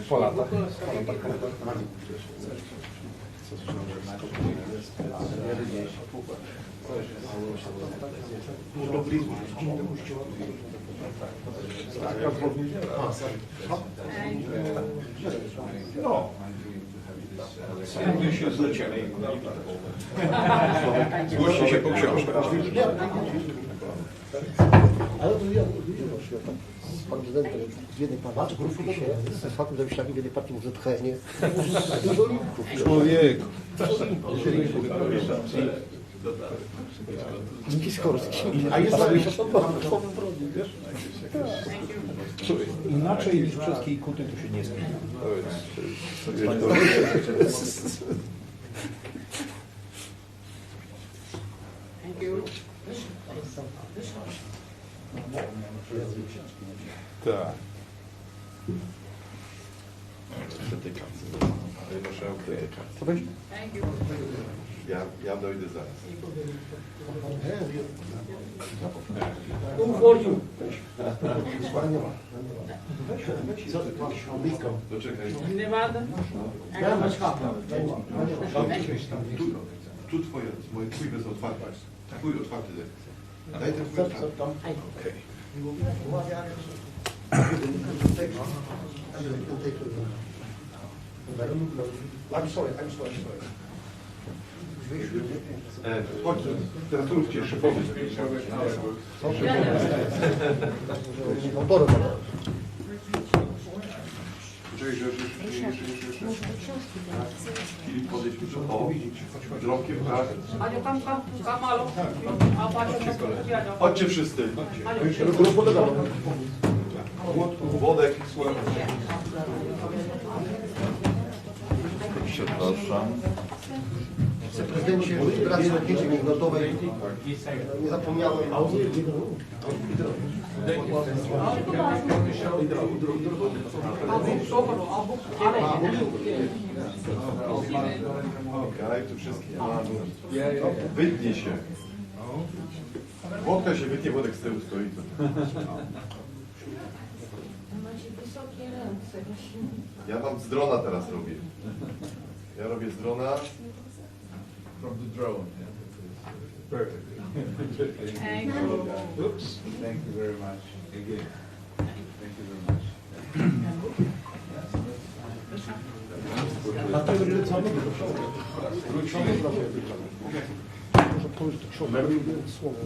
Po latach. No. Się zlecieli. Zgłoście się po książkę. Ale to ja pan prezydent z jednej partii, z faktem, że wyślaki w jednej partii może tchnie. Dużo linków. Człowiek. Linki z Korski. A jest Inaczej niż wszystkie kuty tu się nie zmienia. Thank you. Tak. Panie marszałku, ja dojdę zaraz. Poczekaj. Tu twój jest otwarty. Twój otwarty dek. Daj ten twój otwarty. I'm sorry. Chodź, teraz róbcie jeszcze powiem. Poczekaj, że jeszcze. Filip, podejdź tu, o, drobkiem, tak. Chodźcie wszyscy. Wodek, słuchaj. Przepraszam. Prezydencie, wracam do 5 minutowej. Nie zapomniałem. Okej, tu wszystkich ma. Wytnie się. Wodka się wytnie, wodek z tyłu stoi. Ja tam z drona teraz robię. Ja robię z drona. From the drone. Perfect. Thank you. Oops. Thank you very much. Again. Thank you very much. Może powiedzieć książkę. Słowo.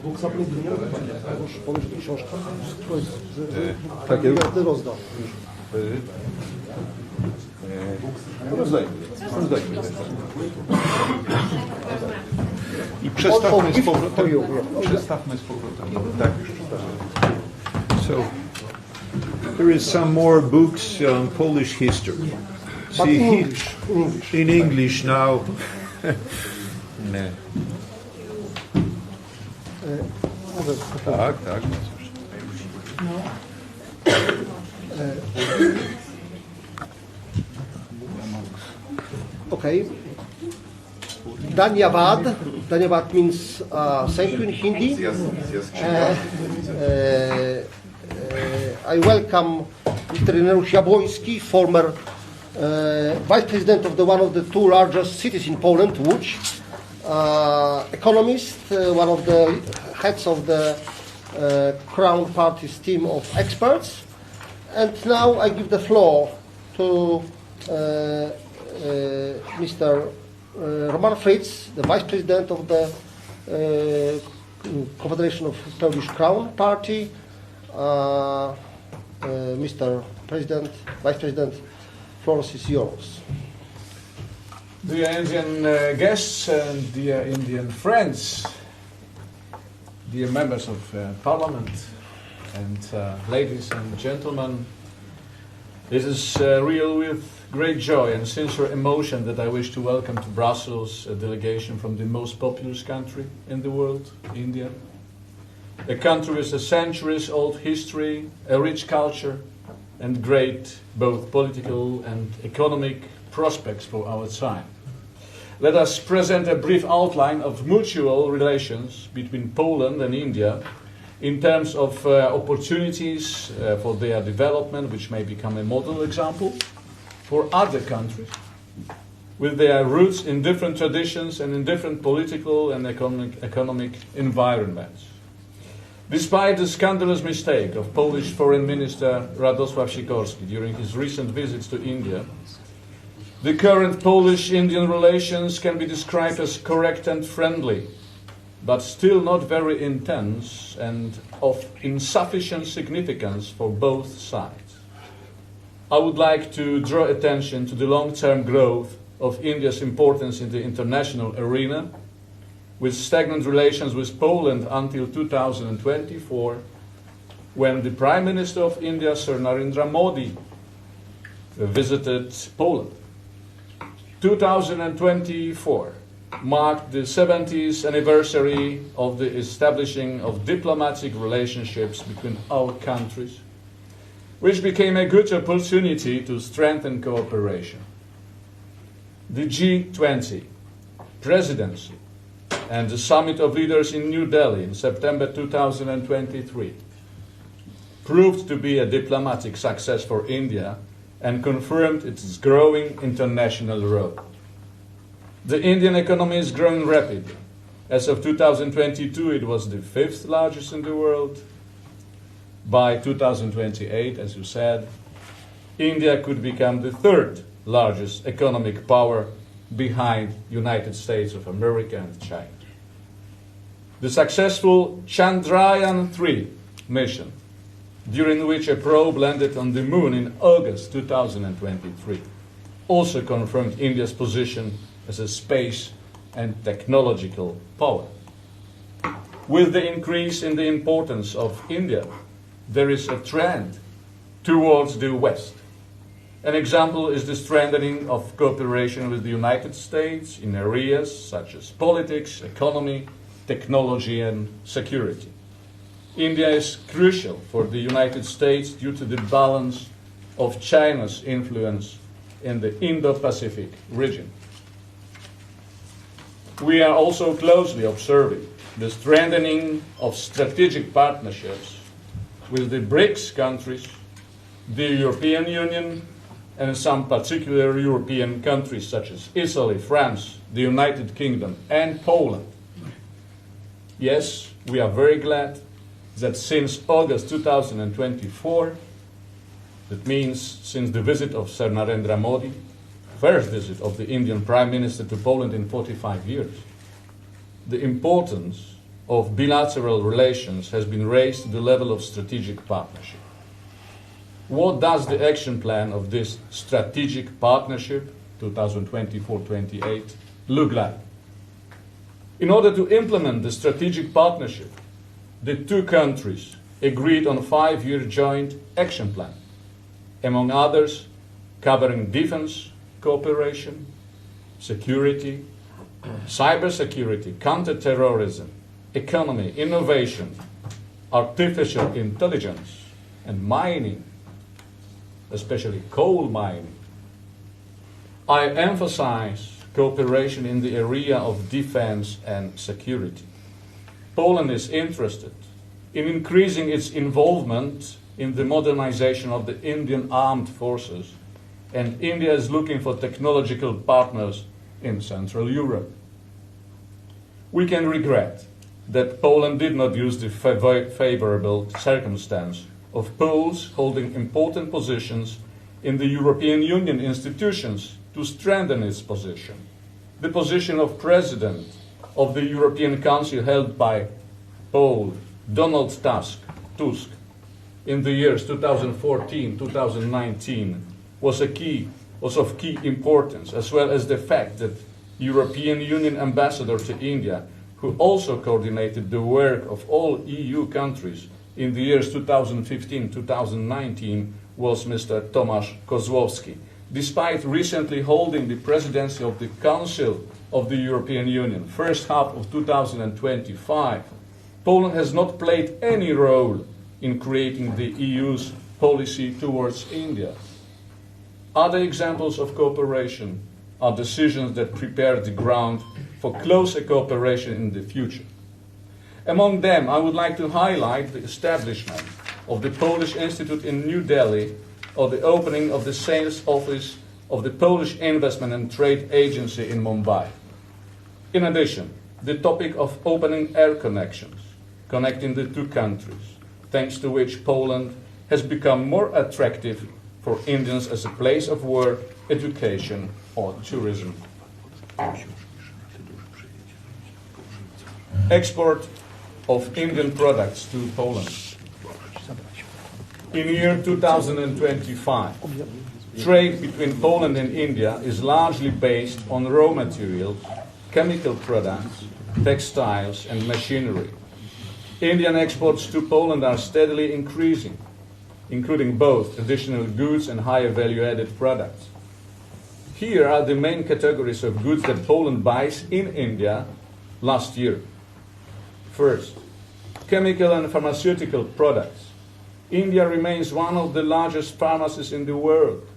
Bóg zapomniał, proszę powiedzieć książkę. Takie rozdał. Rozdajmy. I przestawmy z powrotem. Przestawmy z powrotem. Tak, już przestawmy. So, there is some more books on Polish history. But in English. In English now. Tak. Okay. Dhanyavad. Dhanyavad means thank you in Hindi. I welcome Mr. Ireneusz Jabłoński, former vice president of one of the two largest cities in Poland, Łódź, economist, one of the heads of the Crown Party's team of experts. And now I give the floor to Mr. Roman Fritz, the Vice President of the Confederation of Polish Crown Party. Mr. President, Vice President, floor is yours. Dear Indian guests and dear Indian friends, dear members of Parliament and ladies and gentlemen, it is real with great joy and sincere emotion that I wish to welcome to Brussels a delegation from the most populous country in the world, India. A country with a centuries-old history, a rich culture, and great both political and economic prospects for our time. Let us present a brief outline of mutual relations between Poland and India in terms of opportunities for their development, which may become a model example for other countries, with their roots in different traditions and in different political and economic environments. Despite the scandalous mistake of Polish Foreign Minister Radosław Sikorski during his recent visits to India, the current Polish-Indian relations can be described as correct and friendly, but still not very intense and of insufficient significance for both sides. I would like to draw attention to the long-term growth of India's importance in the international arena, with stagnant relations with Poland until 2024, when the Prime Minister of India, Sir Narendra Modi, visited Poland. 2024 marked the 70th anniversary of the establishing of diplomatic relationships between our countries, which became a good opportunity to strengthen cooperation. The G20 presidency and the Summit of Leaders in New Delhi in September 2023 proved to be a diplomatic success for India and confirmed its growing international role. The Indian economy is growing rapidly. As of 2022, it was the 5th largest in the world. By 2028, as you said, India could become the 3rd largest economic power behind United States of America and China. The successful Chandrayaan-3 mission, during which a probe landed on the moon in August 2023, also confirmed India's position as a space and technological power. With the increase in the importance of India, there is a trend towards the West. An example is the strengthening of cooperation with the United States in areas such as politics, economy, technology, and security. India is crucial for the United States due to the balance of China's influence in the Indo-Pacific region. We are also closely observing the strengthening of strategic partnerships with the BRICS countries, the European Union, and some particular European countries such as Italy, France, the United Kingdom, and Poland. Yes, we are very glad that since August 2024, that means since the visit of Sir Narendra Modi, first visit of the Indian Prime Minister to Poland in 45 years, the importance of bilateral relations has been raised to the level of strategic partnership. What does the action plan of this strategic partnership, 2024-28, look like? In order to implement the strategic partnership, the two countries agreed on a 5-year joint action plan, among others covering defense cooperation, security, cybersecurity, counterterrorism, economy, innovation, artificial intelligence, and mining, especially coal mining. I emphasize cooperation in the area of defense and security. Poland is interested in increasing its involvement in the modernization of the Indian armed forces, and India is looking for technological partners in Central Europe. We can regret that Poland did not use the favorable circumstance of Poles holding important positions in the European Union institutions to strengthen its position. The position of President of the European Council held by Pole Donald Tusk in the years 2014-2019 was of key importance, as well as the fact that European Union Ambassador to India, who also coordinated the work of all EU countries in the years 2015-2019, was Mr. Tomasz Kozłowski. Despite recently holding the presidency of the Council of the European Union, first half of 2025, Poland has not played any role in creating the EU's policy towards India. Other examples of cooperation are decisions that prepare the ground for closer cooperation in the future. Among them, I would like to highlight the establishment of the Polish Institute in New Delhi, or the opening of the sales office of the Polish Investment and Trade Agency in Mumbai. In addition, the topic of opening air connections, connecting the two countries, thanks to which Poland has become more attractive for Indians as a place of work, education, or tourism. Export of Indian products to Poland. In year 2025, trade between Poland and India is largely based on raw materials, chemical products, textiles, and machinery. Indian exports to Poland are steadily increasing, including both additional goods and higher value-added products. Here are the main categories of goods that Poland buys in India last year. First, chemical and pharmaceutical products, India remains one of the largest pharmacies in the world.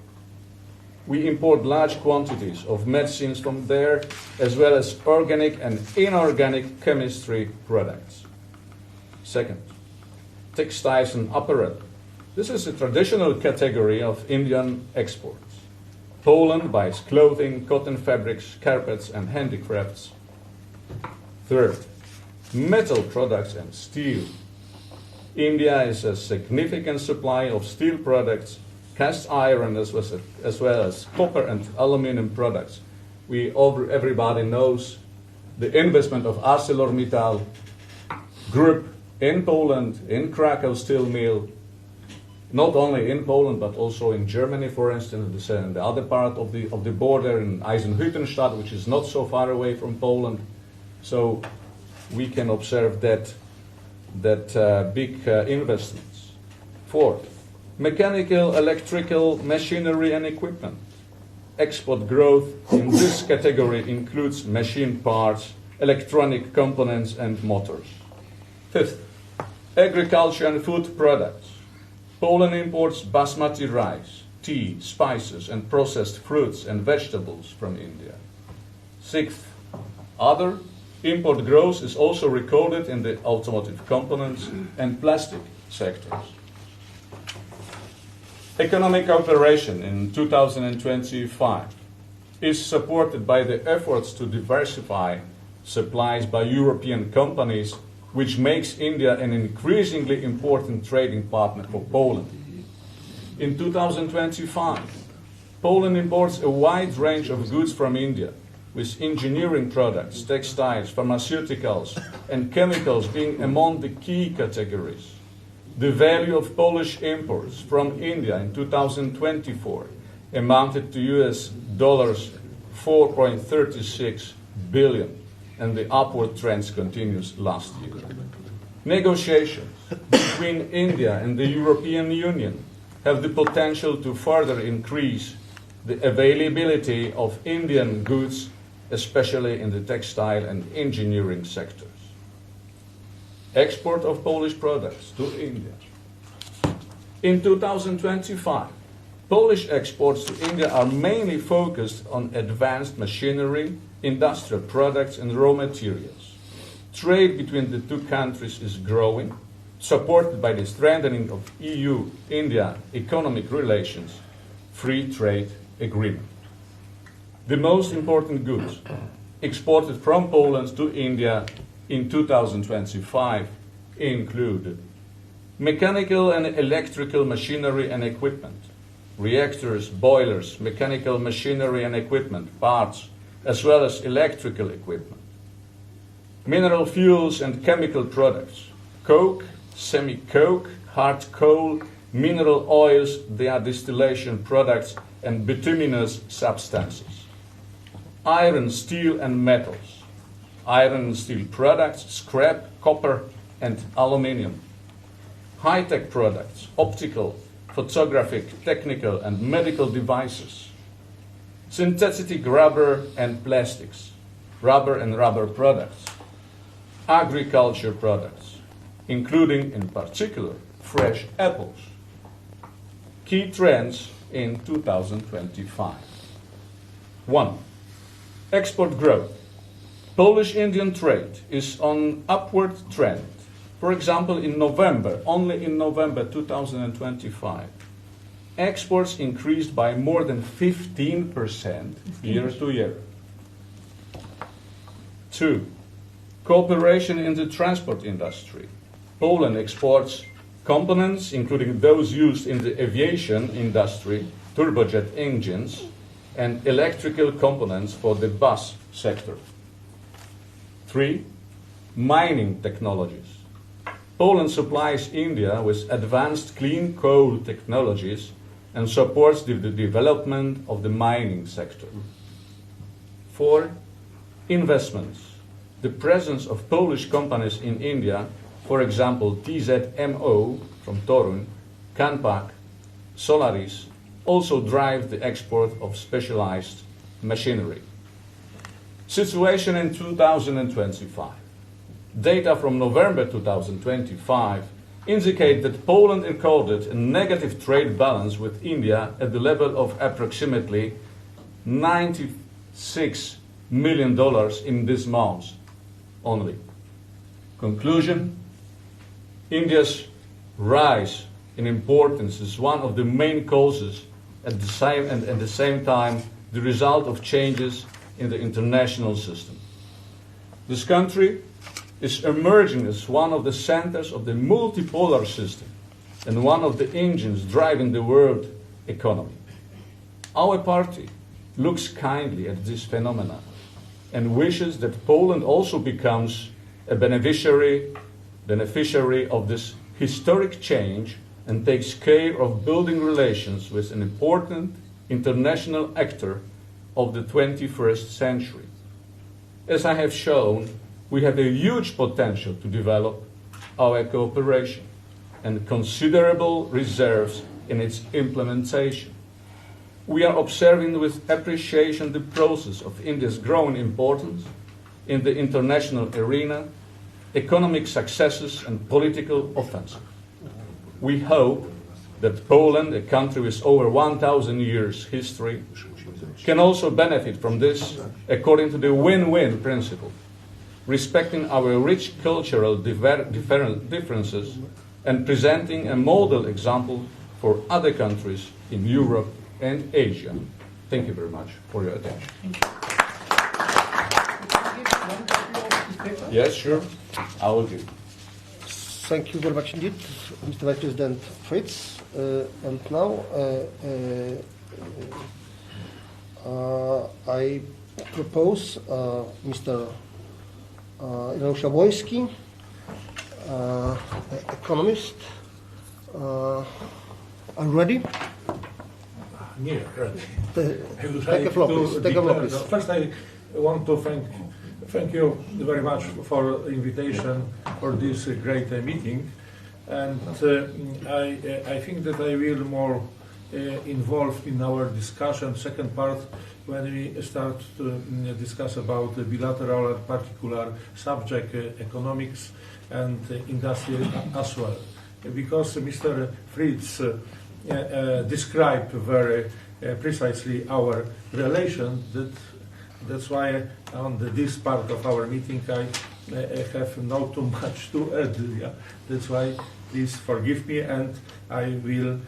We import large quantities of medicines from there, as well as organic and inorganic chemistry products. Second, textiles and apparel. This is a traditional category of Indian exports. Poland buys clothing, cotton fabrics, carpets, and handicrafts. Third, metal products and steel. India is a significant supply of steel products, cast iron, as well as copper and aluminum products. Everybody knows the investment of ArcelorMittal Group in Poland, in Krakow steel mill, not only in Poland but also in Germany, for instance, and the other part of the border in Eisenhüttenstadt, which is not so far away from Poland. So we can observe that big investments. Fourth, mechanical, electrical, machinery and equipment. Export growth in this category includes machine parts, electronic components and motors. Fifth, agriculture and food products. Poland imports basmati rice, tea, spices and processed fruits and vegetables from India. Sixth, other. Import growth is also recorded in the automotive components and plastic sectors. Economic cooperation in 2025 is supported by the efforts to diversify supplies by European companies, which makes India an increasingly important trading partner for Poland. In 2025, Poland imports a wide range of goods from India, with engineering products, textiles, pharmaceuticals, and chemicals being among the key categories. The value of Polish imports from India in 2024 amounted to US dollars 4.36 billion, and the upward trend continues last year. Negotiations between India and the European Union have the potential to further increase the availability of Indian goods, especially in the textile and engineering sectors. Export of Polish products to India. In 2025, Polish exports to India are mainly focused on advanced machinery, industrial products and raw materials. Trade between the two countries is growing, supported by the strengthening of EU-India economic relations, free trade agreement. The most important goods exported from Poland to India in 2025 include mechanical and electrical machinery and equipment, reactors, boilers, mechanical machinery and equipment, parts, as well as electrical equipment, mineral fuels and chemical products, coke, semi-coke, hard coal, mineral oils, their distillation products, and bituminous substances, iron, steel, and metals, iron and steel products, scrap, copper, and aluminium, high-tech products, optical, photographic, technical, and medical devices, synthetic rubber and plastics, rubber and rubber products, agriculture products, including, in particular, fresh apples. Key trends in 2025. 1. Export growth. Polish-Indian trade is on upward trend. For example, in November, only in November 2025, exports increased by more than 15% year to year. 2. Cooperation in the transport industry. Poland exports components, including those used in the aviation industry, turbojet engines, and electrical components for the bus sector. 3. Mining technologies. Poland supplies India with advanced clean coal technologies and supports the development of the mining sector. 4. Investments. The presence of Polish companies in India, for example TZMO from Torun, Canpak, Solaris, also drive the export of specialized machinery. Situation in 2025. Data from November 2025 indicate that Poland recorded a negative trade balance with India at the level of approximately $96 million in this month only. Conclusion: India's rise in importance is one of the main causes at the same time the result of changes in the international system. This country is emerging as one of the centers of the multipolar system and one of the engines driving the world economy. Our party looks kindly at this phenomenon and wishes that Poland also becomes a beneficiary of this historic change and takes care of building relations with an important international actor of the 21st century. As I have shown, we have a huge potential to develop our cooperation and considerable reserves in its implementation. We are observing with appreciation the process of India's growing importance in the international arena, economic successes and political offensive. We hope that Poland, a country with over 1,000 years history, can also benefit from this according to the win-win principle, respecting our rich cultural differences and presenting a model example for other countries in Europe and Asia. Thank you very much for your attention. Yes, sure. I will give. Thank you very much indeed, Mr. Vice President Fritz. And now I propose Mr. Ireneusz Jabłoński, economist. Are you ready? Yeah, ready. Take a floor, please. Take a floor, please. First, I want to thank you very much for the invitation for this great meeting, and I think that I will more involved in our discussion. Second part, when we start to discuss about the bilateral and particular subject, economics and industry as well, because Mr. Fritz described very precisely our relation. That's why on this part of our meeting I have not too much to add. Yeah? That's why please forgive me, and I will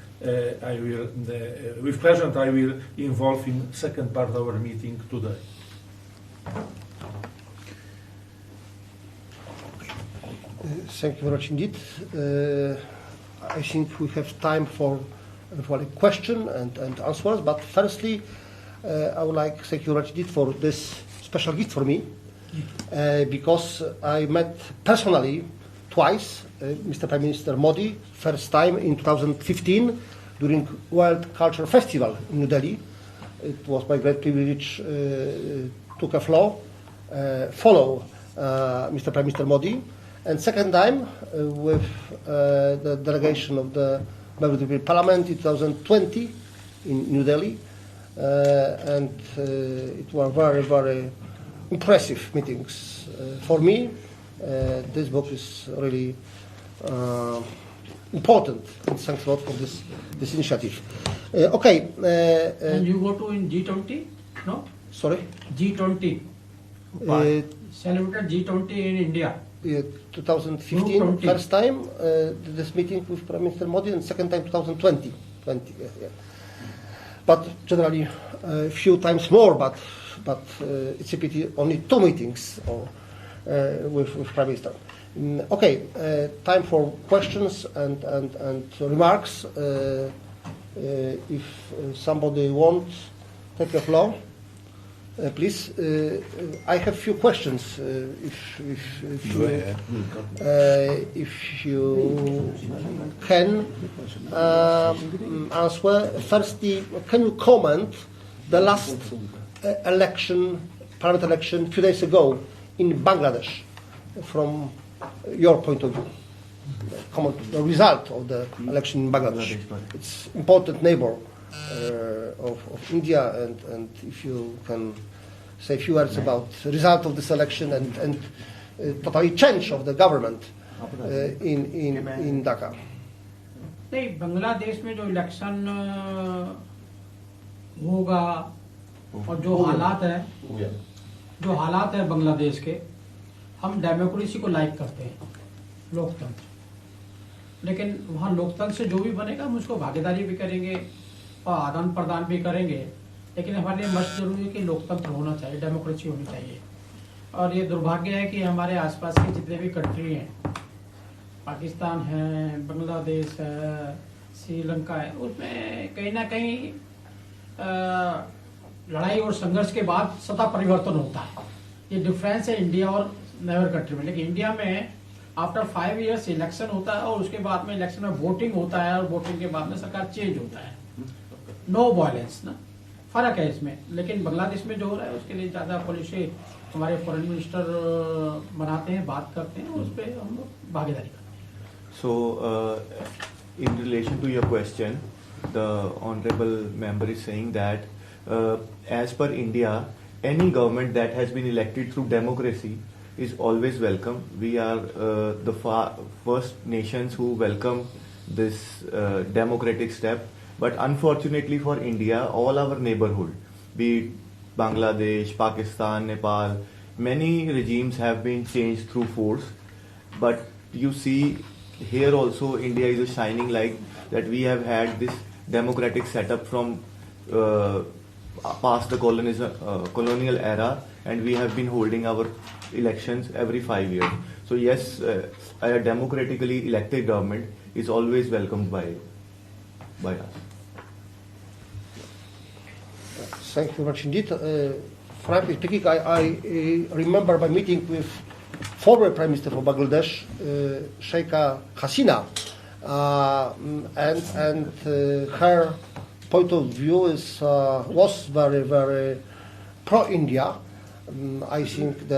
with pleasure I will involve in second part of our meeting today. Thank you very much indeed. I think we have time for a question and answers, but firstly I would like to thank you very much indeed for this special gift for me, because I met personally twice Mr. Prime Minister Modi, first time in 2015 during World Cultural Festival in New Delhi. It was my great privilege to follow Mr. Prime Minister Modi, and second time with the delegation of the Member of the European Parliament in 2020 in New Delhi, and it were very, very impressive meetings for me. This book is really important, and thanks a lot for this initiative. Okay. And you go to in G20? No? Sorry? G20. Celebrated G20 in India. 2015, first time this meeting with Prime Minister Modi, and second time 2020. Yeah. But generally a few times more, but it's a pity only 2 meetings with Prime Minister. Okay, time for questions and remarks. If somebody wants to take the floor, please. I have few questions. If you can answer. Firstly, can you comment the last parliament election a few days ago in Bangladesh, from your point of view? Comment the result of the election in Bangladesh. It's important neighbor of India, and if you can say a few words about the result of this election and totally change of the government in Dhaka. नहीं, बांग्लादेश में जो election होगा और जो हालात है बांग्लादेश के, हम डेमोक्रेसी को लाइक करते हैं, लोकतंत्र, लेकिन वहाँ लोकतंत्र से जो भी बनेगा हम उसको भागीदारी भी करेंगे और आदान प्रदान भी करेंगे, लेकिन हमारे लिए मस्ट जरूरी है कि लोकतंत्र होना चाहिए, डेमोक्रेसी होनी चाहिए। और ये दुर्भाग्य है कि हमारे आसपास के जितने भी कंट्री हैं, पाकिस्तान है, बांग्लादेश है, श्रीलंका है, उसमें कहीं ना कहीं लड़ाई और संघर्ष के बाद सत्ता परिवर्तन होता है। ये डिफरेंस है इंडिया और नेबर कंट्री में। लेकिन इंडिया में आफ्टर 5 इयर्स इलेक्शन होता है और उसके बाद में इलेक्शन में वोटिंग होता है और वोटिंग के बाद में सरकार चेंज होता है, नो वायलेंस ना, फर्क है इसमें। लेकिन बांग्लादेश में जो हो रहा है उसके लिए ज्यादा पॉलिसी हमारे फॉरेन मिनिस्टर बनाते हैं, बात करते हैं, उस पर हम लोग भागीदारी करते हैं। So, in relation to your question, the honorable member is saying that as per India, any government that has been elected through democracy is always welcome. We are the first nations who welcome this democratic step. But unfortunately for India, all our neighborhood, be it Bangladesh, Pakistan, Nepal, many regimes have been changed through force. But you see, here also India is a shining light that we have had this democratic setup from past the colonial era, and we have been holding our elections every 5 years. So yes, a democratically elected government is always welcomed by us. Thank you very much indeed. Frankly speaking, I remember my meeting with former Prime Minister of Bangladesh, Sheikha Hasina, and her point of view was very, very pro-India. I think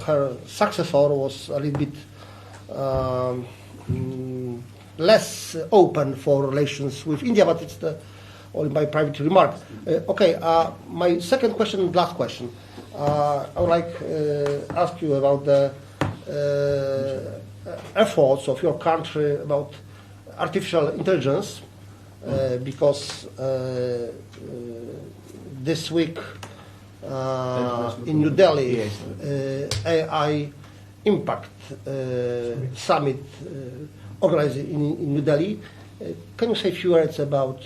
her successor was a little bit less open for relations with India, but it's only my private remark. My second question and last question. I would like to ask you about the efforts of your country about artificial intelligence, because this week in New Delhi, AI Impact Summit organized in New Delhi. Can you say a few words about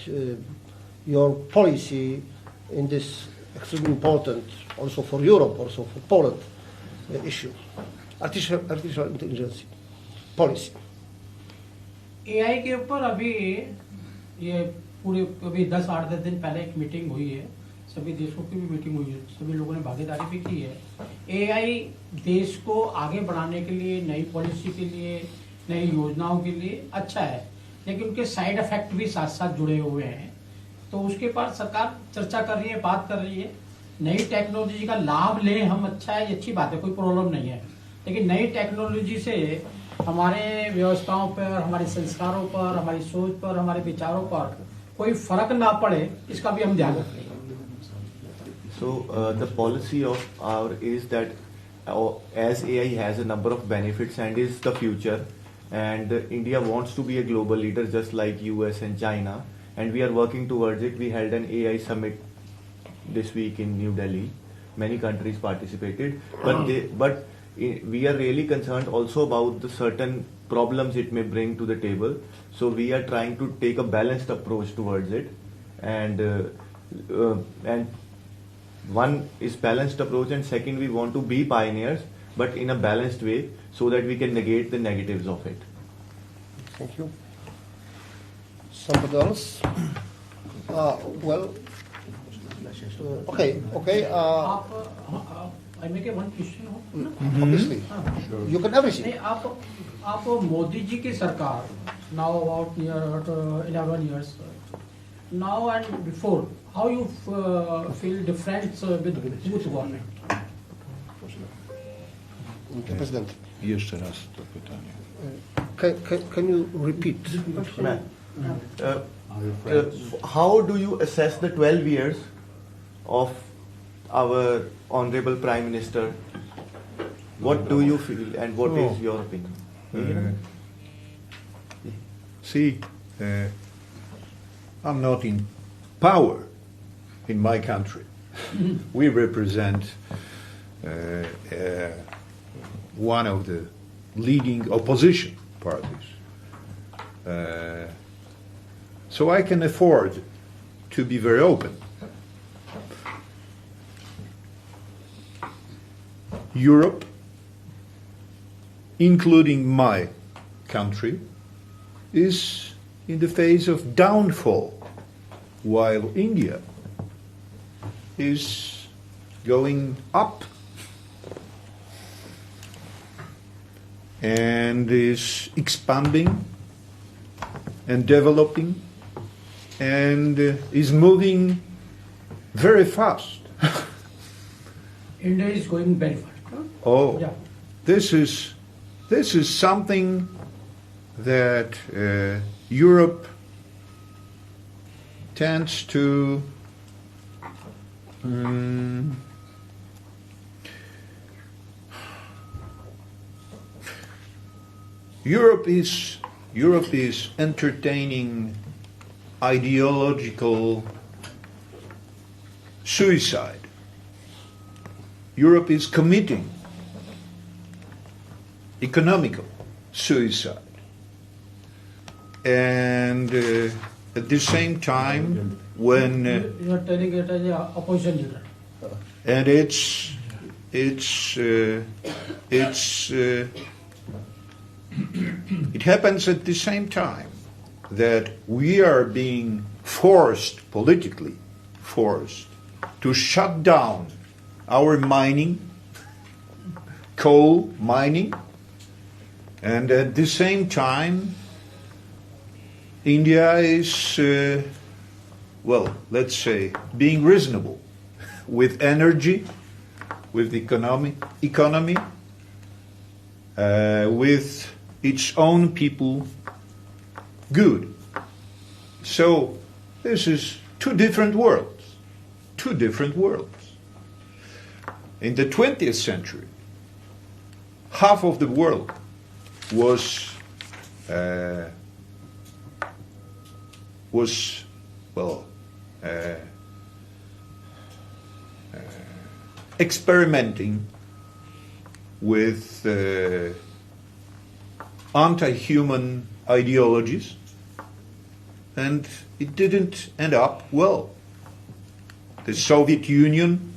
your policy in this extremely important, also for Europe, also for Poland, issue, artificial intelligence policy? AI के ऊपर अभी ये पूरे अभी 10-8 दिन पहले एक meeting हुई है, सभी देशों की भी मीटिंग हुई है, सभी लोगों ने भागीदारी भी की है। AI देश को आगे बढ़ाने के लिए, नई पॉलिसी के लिए, नई योजनाओं के लिए अच्छा है, लेकिन उनके साइड इफेक्ट भी साथ साथ जुड़े हुए हैं। तो उसके बाद सरकार चर्चा कर रही है, बात कर रही है। नई टेक्नोलॉजी का लाभ लें हम, अच्छा है, अच्छी बात है, कोई प्रॉब्लम नहीं है, लेकिन नई टेक्नोलॉजी से हमारे व्यवस्थाओं पर, हमारे संस्कारों पर, हमारी सोच पर, हमारे विचारों पर कोई फर्क ना पड़े, इसका भी हम ध्यान रखें। So the policy of our is that as AI has a number of benefits and is the future, and India wants to be a global leader just like US and China, and we are working towards it. We held an AI summit this week in New Delhi. Many countries participated, but we are really concerned also about the certain problems it may bring to the table. So we are trying to take a balanced approach towards it, and one is balanced approach, and second, we want to be pioneers, but in a balanced way, so that we can negate the negatives of it. Thank you. Somebody else? Okay. I make one question. Obviously, you can everything. नहीं, आप मोदी जी की सरकार now about near 11 years now and before, how you feel difference with youth government? President, Jeszcze raz to pytanie. can you repeat? How do you assess the 12 years of our Honorable Prime Minister What do you feel and what Oh. is your opinion? See, I'm not in power in my country. We represent one of the leading opposition parties. So I can afford to be very open. Europe, including my country, is in the phase of downfall, while India is going up and is expanding and developing and is moving very fast. India is going very fast. Oh, Yeah. this is something that Europe tends to Europe is entertaining ideological suicide. Europe is committing economical suicide. And at the same time, when You are telling it as a opposition leader. and it happens at the same time that we are being politically forced, to shut down our mining, coal mining, and at the same time India is, let's say, being reasonable with energy, with economy, with its own people good. So this is two different worlds. In the 20th century, half of the world was experimenting with anti-human ideologies, and it didn't end up well. The Soviet Union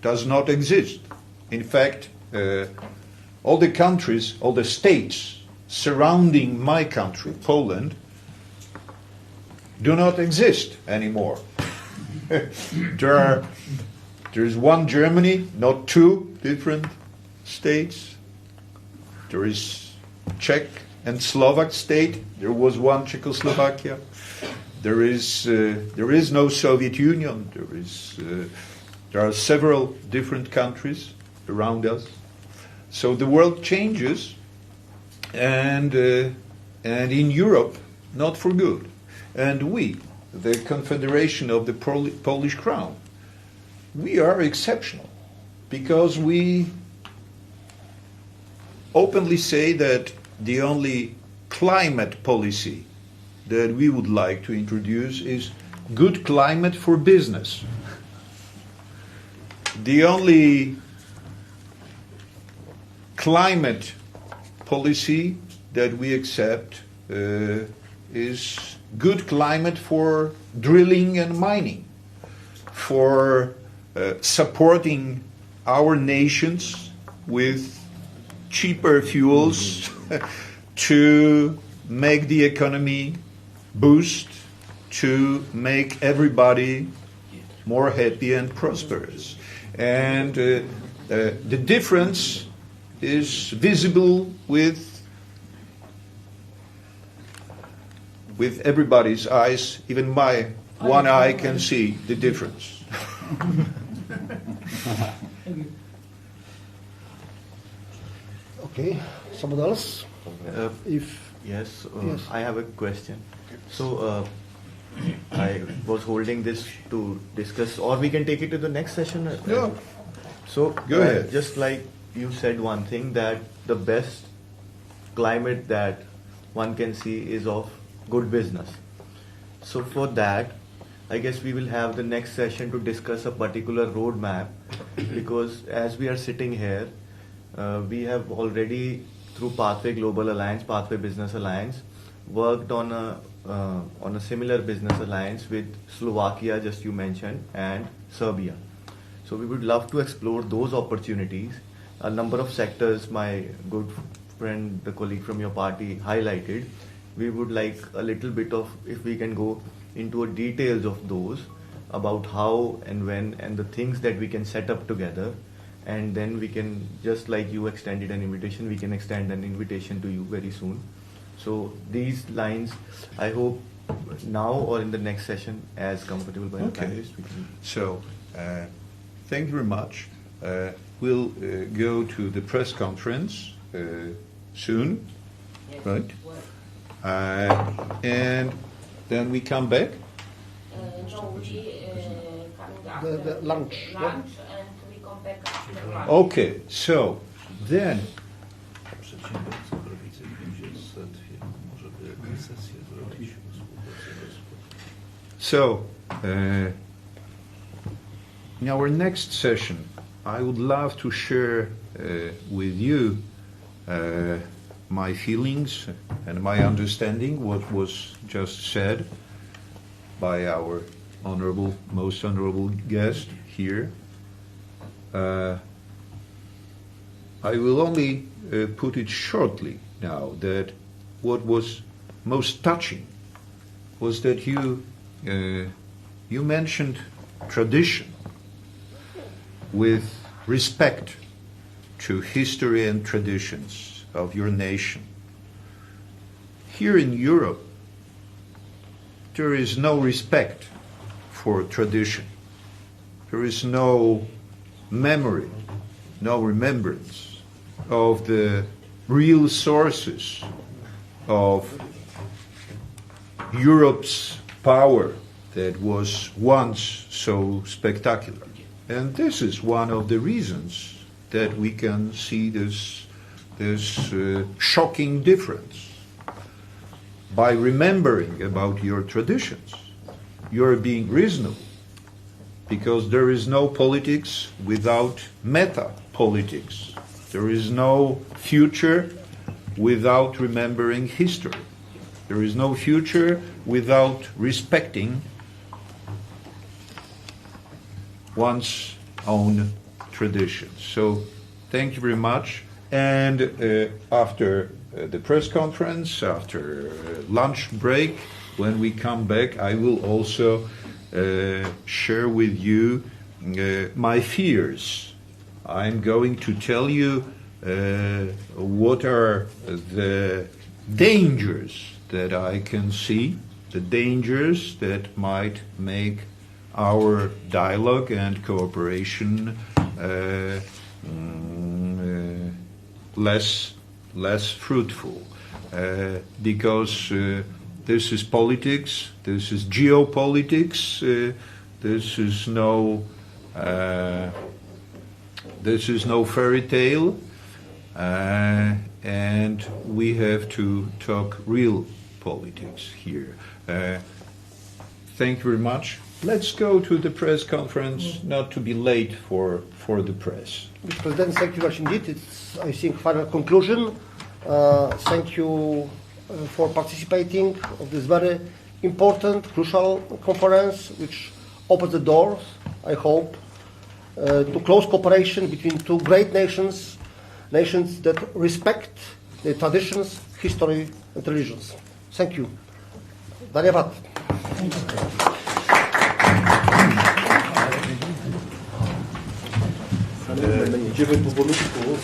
does not exist. In fact, all the countries, all the states surrounding my country, Poland, do not exist anymore. There's one Germany, not two different states. There is Czech and Slovak state. There was one Czechoslovakia. There is no Soviet Union. There are several different countries around us. So the world changes, and in Europe, not for good. And we, the Confederation of the Polish Crown, we are exceptional because we openly say that the only climate policy that we would like to introduce is good climate for business. The only climate policy that we accept is good climate for drilling and mining, for supporting our nations with cheaper fuels to make the economy boost, to make everybody more happy and prosperous. And the difference is visible with everybody's eyes. Even my one eye can see the difference. Okay, someone else? Yes, Yes. I have a question. So I was holding this to discuss, or we can take it to the next session. Yeah. So Go ahead. just like you said one thing, that the best climate that one can see is of good business. So for that, I guess we will have the next session to discuss a particular roadmap, because as we are sitting here, we have already, through Pathway Global Alliance, Pathway Business Alliance, worked on a similar business alliance with Slovakia, just you mentioned, and Serbia. So we would love to explore those opportunities. A number of sectors my good friend, the colleague from your party, highlighted. We would like a little bit of, if we can go into details of those, about how and when and the things that we can set up together, and then we can, just like you extended an invitation, we can extend an invitation to you very soon. So these lines, I hope now or in the next session, as comfortable by the panelists, we can. So, thank you very much. We'll go to the press conference soon, right? And then we come back. No, we coming The after lunch. and we come back after lunch. Okay, so then Przedsiębiorcy prowizyjni załatwię, może by sesję zrobić. So, in our next session, I would love to share with you my feelings and my understanding what was just said by our most honorable guest here. I will only put it shortly now that what was most touching was that you mentioned tradition with respect to history and traditions of your nation. Here in Europe, there is no respect for tradition. There is no memory, no remembrance of the real sources of Europe's power that was once so spectacular. And this is one of the reasons that we can see this shocking difference. By remembering about your traditions, you're being reasonable, because there is no politics without meta-politics. There is no future without remembering history. There is no future without respecting one's own traditions. So, thank you very much. And after the press conference, after lunch break, when we come back, I will also share with you my fears. I'm going to tell you what are the dangers that I can see, the dangers that might make our dialogue and cooperation less fruitful, because this is politics, this is geopolitics, this is no fairy tale, and we have to talk real politics here. Thank you very much. Let's go to the press conference, not to be late for the press. Mr. President, thank you very much indeed. It's, I think, final conclusion. Thank you for participating of this very important, crucial conference, which opens the doors, I hope, to close cooperation between two great nations that respect their traditions, history, and religions. Thank you. Dhanyavad. Idziemy powolutku.